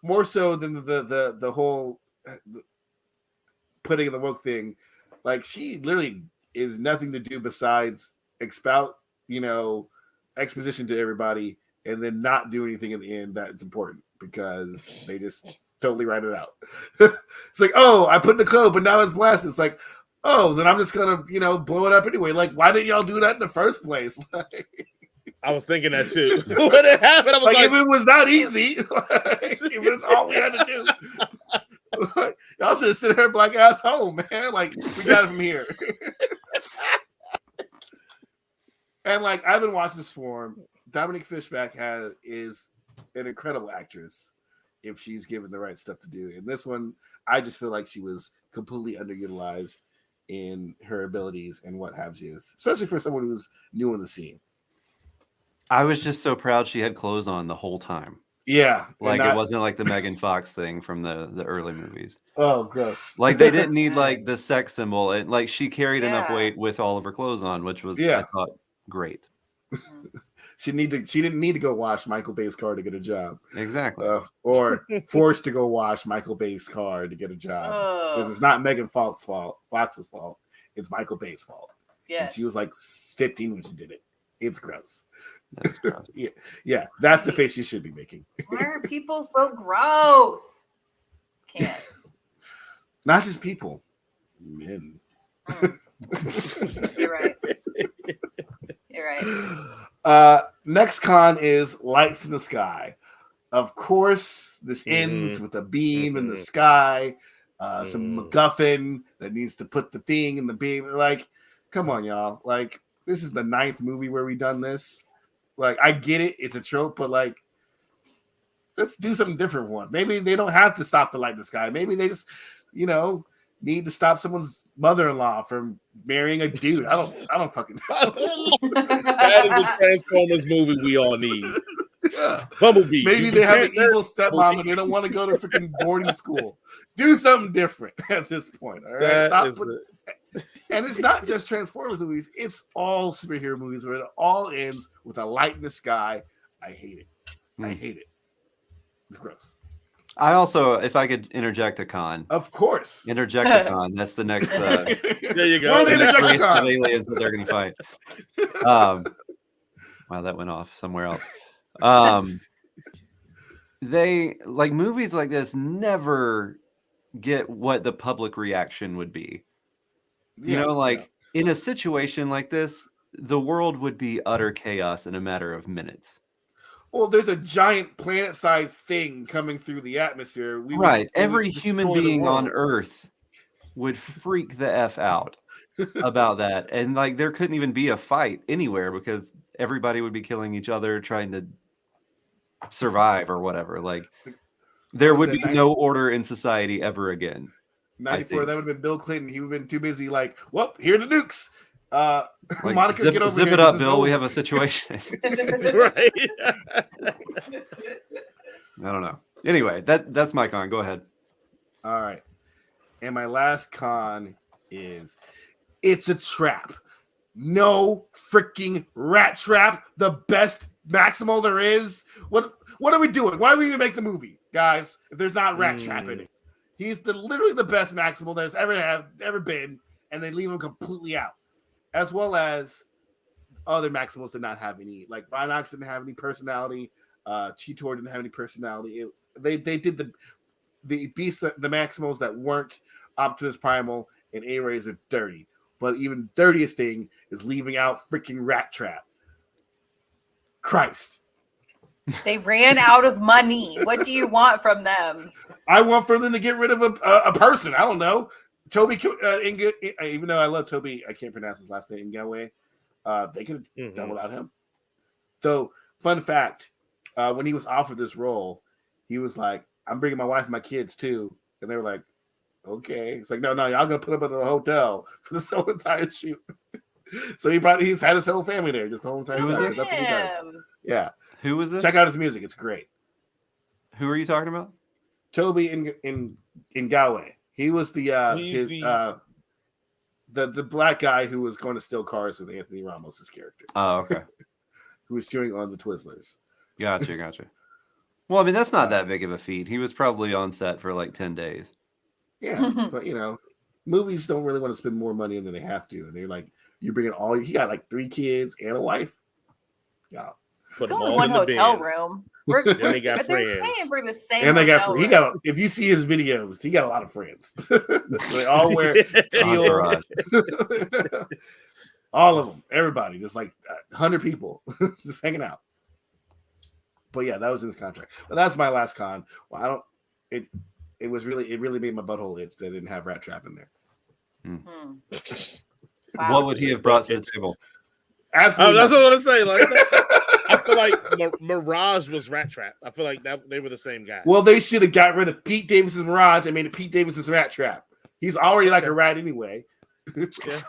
more so than the whole putting in the woke thing. Like, she literally is nothing to do besides expout, exposition to everybody, and then not do anything in the end that's important because they just totally write it out. It's like, oh, I put the code, but now it's blasted. It's like, oh, then I'm just gonna, blow it up anyway. Like, why didn't y'all do that in the first place? I was thinking that too. When it happened, I was like, if it was not easy, if it's all we had to do, y'all should have sent her black ass home, man. Like, we got it from here. And like, I've been watching Swarm. Dominique Fishback is an incredible actress if she's given the right stuff to do. In this one, I just feel like she was completely underutilized in her abilities and what have she is, especially for someone who's new in the scene. I was just so proud she had clothes on the whole time. Yeah. Like, it wasn't like the Megan Fox thing from the early movies. Oh, gross. Like, they didn't need like the sex symbol, and like she carried enough weight with all of her clothes on, which was I thought great. She didn't need to go wash Michael Bay's car to get a job. Exactly. Or forced to go wash Michael Bay's car to get a job. Because it's not Megan Fox's fault. It's Michael Bay's fault. Yes. And she was like 15 when she did it. It's gross. That's gross. Yeah, that's the face you should be making. Why are people so gross? Can't. Not just people. Men. You're right. You're right. Next con is Lights in the Sky. Of course, this ends with a beam in the sky, some MacGuffin that needs to put the thing in the beam. Like, come on, y'all. Like, this is the 9th movie where we done this. Like, I get it. It's a trope, but like, let's do something different once. Maybe they don't have to stop the light in the sky. Maybe they just, need to stop someone's mother-in-law from marrying a dude. I don't fucking know. That is a Transformers movie we all need. Yeah. Bumblebee. Maybe they have an evil stepmom and they don't want to go to freaking boarding school. Do something different at this point. All right. And it's not just Transformers movies, it's all superhero movies where it all ends with a light in the sky. I hate it. I hate it. It's gross. I also, if I could interject a con. Of course. Interject a con. That's the next there you go. Well, the next race of cons. aliens that they're going to fight. Wow, that went off somewhere else. They, like, movies like this never get what the public reaction would be. In a situation like this, the world would be utter chaos in a matter of minutes. Well, there's a giant planet-sized thing coming through the atmosphere. Every human being on Earth would freak the F out about that. And like, there couldn't even be a fight anywhere because everybody would be killing each other, trying to survive or whatever. Like, there would be no order in society ever again. 94, that would have been Bill Clinton. He would have been too busy like, well, here are the nukes. Like, Monica, get over zip here. it up, Bill. We have a situation. Right. I don't know. Anyway, that's my con. Go ahead. All right. And my last con is it's a trap. No freaking rat trap. The best Maximal there is. What are we doing? Why do we even make the movie, guys, if there's not rat trap in it? He's literally the best Maximal there's ever been, and they leave him completely out. As well as other Maximals did not have any. Like, Rhinox didn't have any personality. Cheetor didn't have any personality. They did the beasts, the Maximals that weren't Optimus Primal and A-Rays are dirty. But even dirtiest thing is leaving out freaking Rat Trap. Christ. They ran out of money. What do you want from them? I want for them to get rid of a person. I don't know. Toby, even though I love Toby, I can't pronounce his last name, Galway. They could have done without him. So, fun fact, when he was offered this role, he was like, I'm bringing my wife and my kids too. And they were like, okay. It's like, no, y'all going to put him in a hotel for this whole entire shoot. So he's had his whole family there just the whole entire time. That's what he does. Yeah. Who was this? Check out his music. It's great. Who are you talking about? Toby in Galway. He was the black guy who was going to steal cars with Anthony Ramos' character. Oh, okay. Who was cheering on the Twizzlers. Gotcha. Well, I mean, that's not that big of a feat. He was probably on set for like 10 days. Yeah, but movies don't really want to spend more money than they have to, and they're like, you bring in he got like 3 kids and a wife. Yeah, Put It's them only all one in the hotel bins. room. Then they got They're friends. paying for the same and they hotel he room. got. If you see his videos, he got a lot of friends. They all wear teal. Entourage. All of them, everybody, just like 100 people, just hanging out. But yeah, that was in his contract. But that's my last con. Well, I don't. It really made my butthole itch that I didn't have Rat Trap in there. Wow. What would he have brought to the table? Absolutely. That's what I want to say. Like, I feel like Mirage was Rat Trap. I feel like that they were the same guy. Well, they should have got rid of Pete Davidson's Mirage and made it Pete Davidson's Rat Trap. He's already like a rat anyway. Yeah.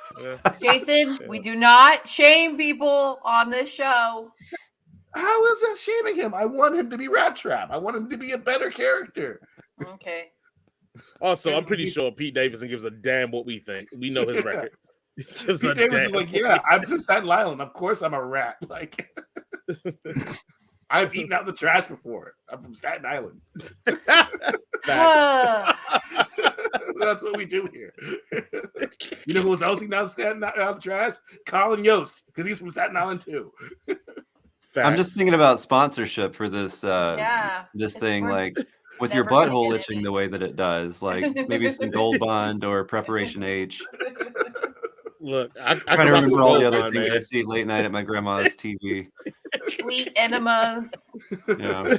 Jason, we do not shame people on this show. How is that shaming him? I want him to be Rat Trap. I want him to be a better character. Okay. Also, I'm pretty sure Pete Davidson gives a damn what we think. We know his record. He gives Pete a Davidson's damn. like, yeah, I'm from Staten Island. Of course I'm a rat. Like, I've eaten out the trash before. I'm from Staten Island. That's what we do here. You know who else eating out the trash? Colin Yost, because he's from Staten Island too. I'm just thinking about sponsorship for this this thing, like with your butthole itching the way that it does, like maybe some Gold Bond or Preparation H. Look, I trying to remember all the other things I see late night at my grandma's TV. Sleep enemas. Yeah.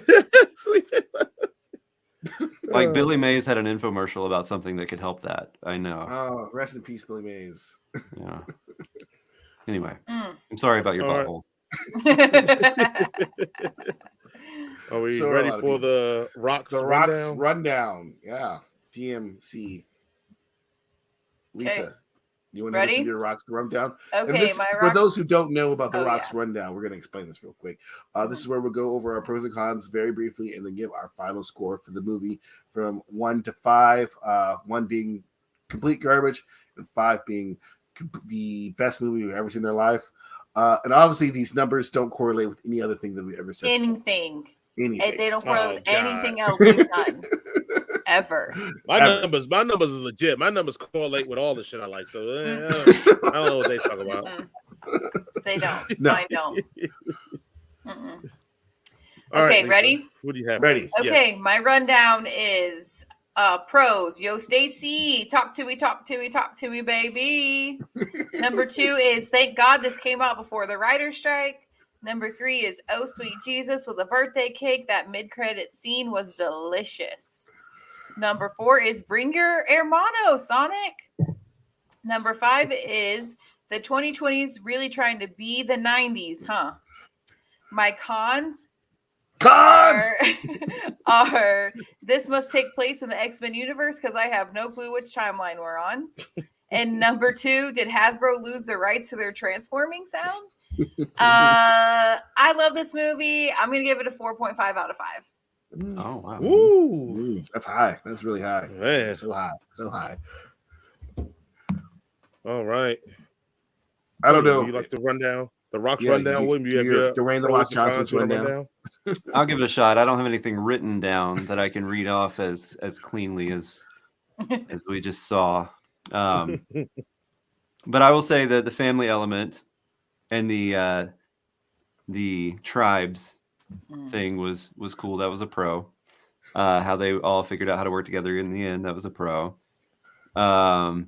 Like Billy Mays had an infomercial about something that could help that. I know. Oh, rest in peace, Billy Mays. Yeah. Anyway, I'm sorry about your butthole. Are we ready for the Rocks rundown? Yeah. DMC. Lisa, you want to listen to your Rocks rundown? Okay, for those who don't know about the Rocks rundown, we're going to explain this real quick. This is where we'll go over our pros and cons very briefly and then give our final score for the movie from 1 to 5, 1 being complete garbage and 5 being the best movie we've ever seen in their life. And obviously, these numbers don't correlate with any other thing that we ever said. Anything. Anything. They don't correlate with anything else we've done ever. My numbers is legit. My numbers correlate with all the shit I like. So I don't know what they talk about. They don't. No. Mine don't. All okay, right, ready? What do you have? Ready. Okay, yes. My rundown is pros. Yo, Stacy, talk to me, baby. Number 2 is thank God this came out before the writer's strike. Number 3 is Oh Sweet Jesus with a birthday cake. That mid-credit scene was delicious. Number 4 is bring your hermano, Sonic. Number 5 is the 2020s really trying to be the 90s, huh? My cons are this must take place in the X-Men universe because I have no clue which timeline we're on. And number 2, did Hasbro lose the rights to their transforming sound? I love this movie. I'm gonna give it a 4.5 out of 5. Oh wow. Ooh. That's high. That's really high. Man. So high. All right. I don't know. You like the rundown? The Rocks rundown? William, you have your Dwayne The Rock Johnson rundown? I'll give it a shot. I don't have anything written down that I can read off as cleanly as we just saw. But I will say that the family element and the tribes thing was cool. That was a pro. How they all figured out how to work together in the end, that was a pro. How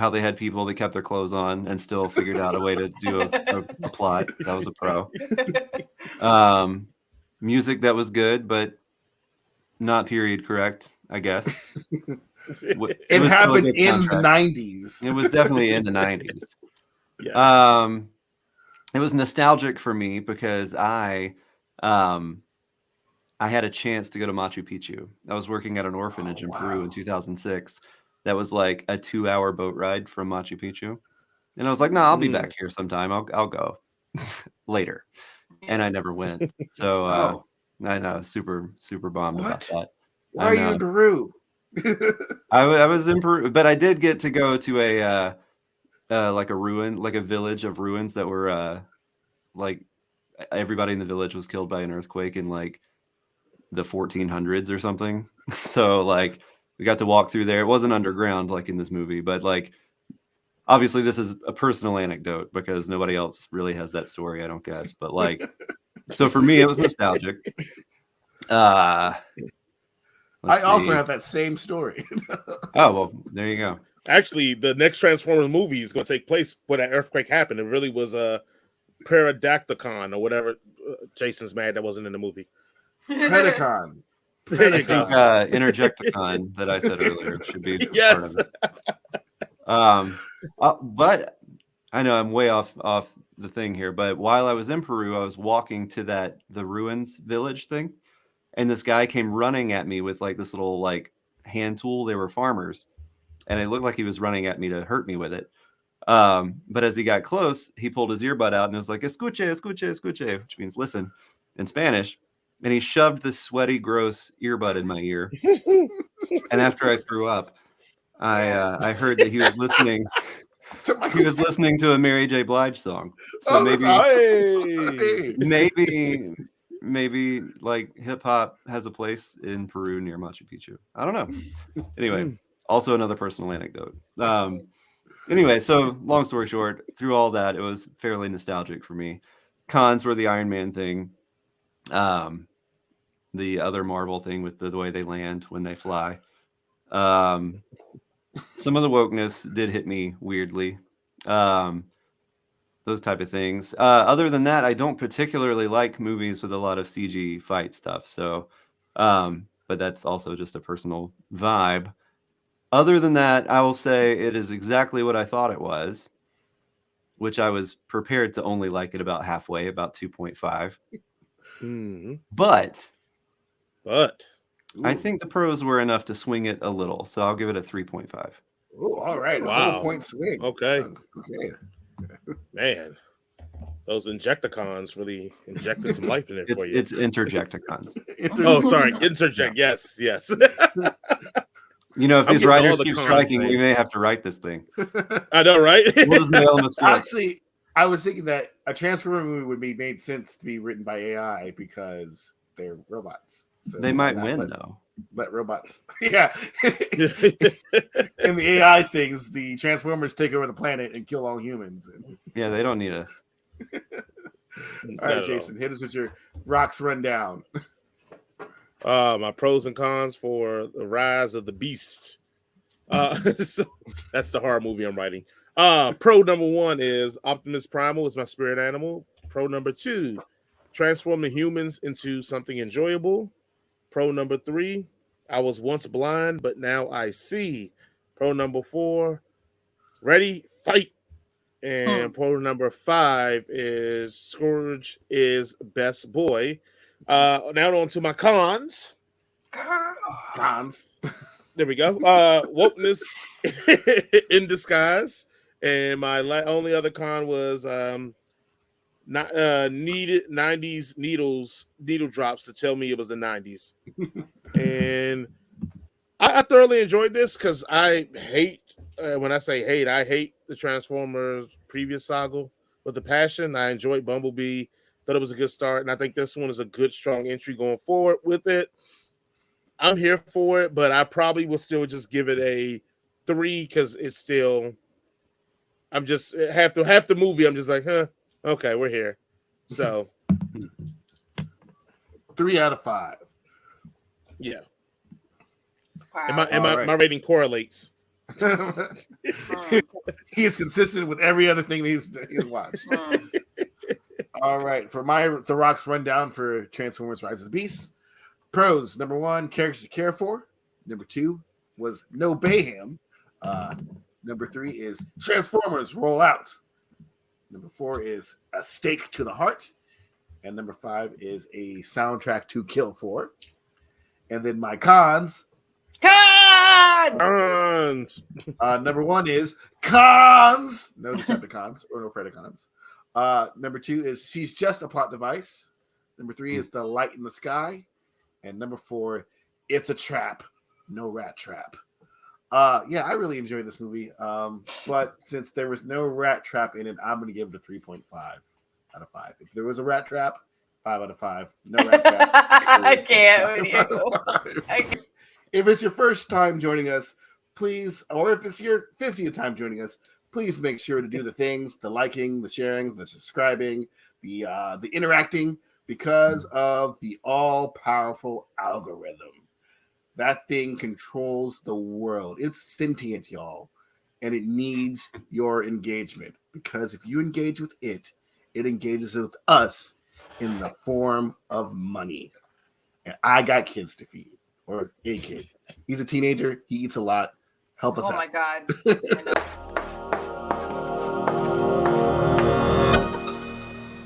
they had people that kept their clothes on and still figured out a way to do a plot, that was a pro. Music that was good, but not period correct, I guess. It happened in the 90s. It was definitely in the 90s. Yes. It was nostalgic for me because I had a chance to go to Machu Picchu. I was working at an orphanage in Peru in 2006. That was like a 2-hour boat ride from Machu Picchu. And I was like, no, I'll be back here sometime. I'll go later. And I never went. So I know, super bummed about that. Why are you in Peru? I was in Peru, but I did get to go to a like a ruin, like a village of ruins that were like everybody in the village was killed by an earthquake in like the 1400s or something. So like we got to walk through there. It wasn't underground like in this movie, but like obviously this is a personal anecdote because nobody else really has that story, I don't guess. But like, so for me, it was nostalgic. I let's also see. have that same story. Oh, well, there you go. Actually, the next Transformers movie is going to take place where that earthquake happened. It really was a Pterodactycon or whatever. Jason's mad that wasn't in the movie. Predacon. There you I think go. Interjecticon that I said earlier should be part Yes. of it. But I know I'm way off the thing here, but while I was in Peru, I was walking to the ruins village thing, and this guy came running at me with like this little like hand tool. They were farmers, and it looked like he was running at me to hurt me with it. But as he got close, he pulled his earbud out and was like, "Escuche, escuche, escuche," which means listen in Spanish. And he shoved this sweaty, gross earbud in my ear. And after I threw up, I heard that he was listening. He was listening to a Mary J. Blige song. So maybe like hip hop has a place in Peru near Machu Picchu. I don't know. Anyway, also another personal anecdote. Anyway, so long story short, through all that, it was fairly nostalgic for me. Cons were the Iron Man thing. The other Marvel thing with the way they land when they fly. Some of the wokeness did hit me weirdly. Those type of things. Other than that, I don't particularly like movies with a lot of CG fight stuff. So, but that's also just a personal vibe. Other than that, I will say it is exactly what I thought it was, which I was prepared to only like it about halfway, about 2.5. But I think the pros were enough to swing it a little, so I'll give it a 3.5. Oh, all right. Wow. A whole point swing. Okay. Okay. Man, those Injecticons really injected some life in it for you. It's Interjecticons. Oh, sorry. Interject. Yes. You know, if I'm these getting all writers the keep cons, striking, man. we may have to write this thing. I know, right? We'll just mail them a script. Actually, I was thinking that a Transformer movie would be made sense to be written by AI because they're robots. So They might win, though. But robots. Yeah. In the AI's things, the Transformers take over the planet and kill all humans. Yeah, they don't need us. All right, Jason, hit us with your rocks rundown. My pros and cons for The Rise of the Beast. So that's the horror movie I'm writing. Pro number 1 is Optimus Primal is my spirit animal. Pro number 2, transforming humans into something enjoyable. Pro number 3, I was once blind, but now I see. Pro number 4, ready, fight. And pro number 5 is Scourge is best boy. Now on to my cons. Cons. There we go. Wokeness in disguise. And my only other con was needed 90s needle drops to tell me it was the 90s. And I thoroughly enjoyed this because I hate when I say hate, I hate the Transformers previous saga with a passion. I enjoyed Bumblebee, thought it was a good start, and I think this one is a good strong entry going forward with it. I'm here for it, but I probably will still just give it a 3 because it's still. I'm just half the movie. I'm just like, okay, we're here. So 3 out of 5. Yeah. Wow. And my rating correlates. He is consistent with every other thing he's watched. All right, for the rocks rundown for Transformers: Rise of the Beast. Pros: number 1, characters to care for. Number 2 was no Bayham. Number 3 is Transformers roll out. Number 4 is a stake to the heart. And number 5 is a soundtrack to kill for. And then my cons. Cons. Number 1 is cons. No Decepticons or no Predacons. Number 2 is she's just a plot device. Number 3 is the light in the sky. And number 4, it's a trap. No rat trap. Yeah, I really enjoyed this movie. But since there was no rat trap in it, I'm going to give it a 3.5 out of 5. If there was a rat trap, 5 out of 5. No rat trap. I can't with 5 you. out of 5. I can't. If it's your first time joining us, please, or if it's your 50th time joining us, please make sure to do the things, the liking, the sharing, the subscribing, the interacting, because of the all-powerful algorithm. That thing controls the world. It's sentient, y'all, and it needs your engagement, because if you engage with it, it engages with us in the form of money. And I got kids to feed, or a kid. He's a teenager. He eats a lot. Help us Oh out. my God. I know.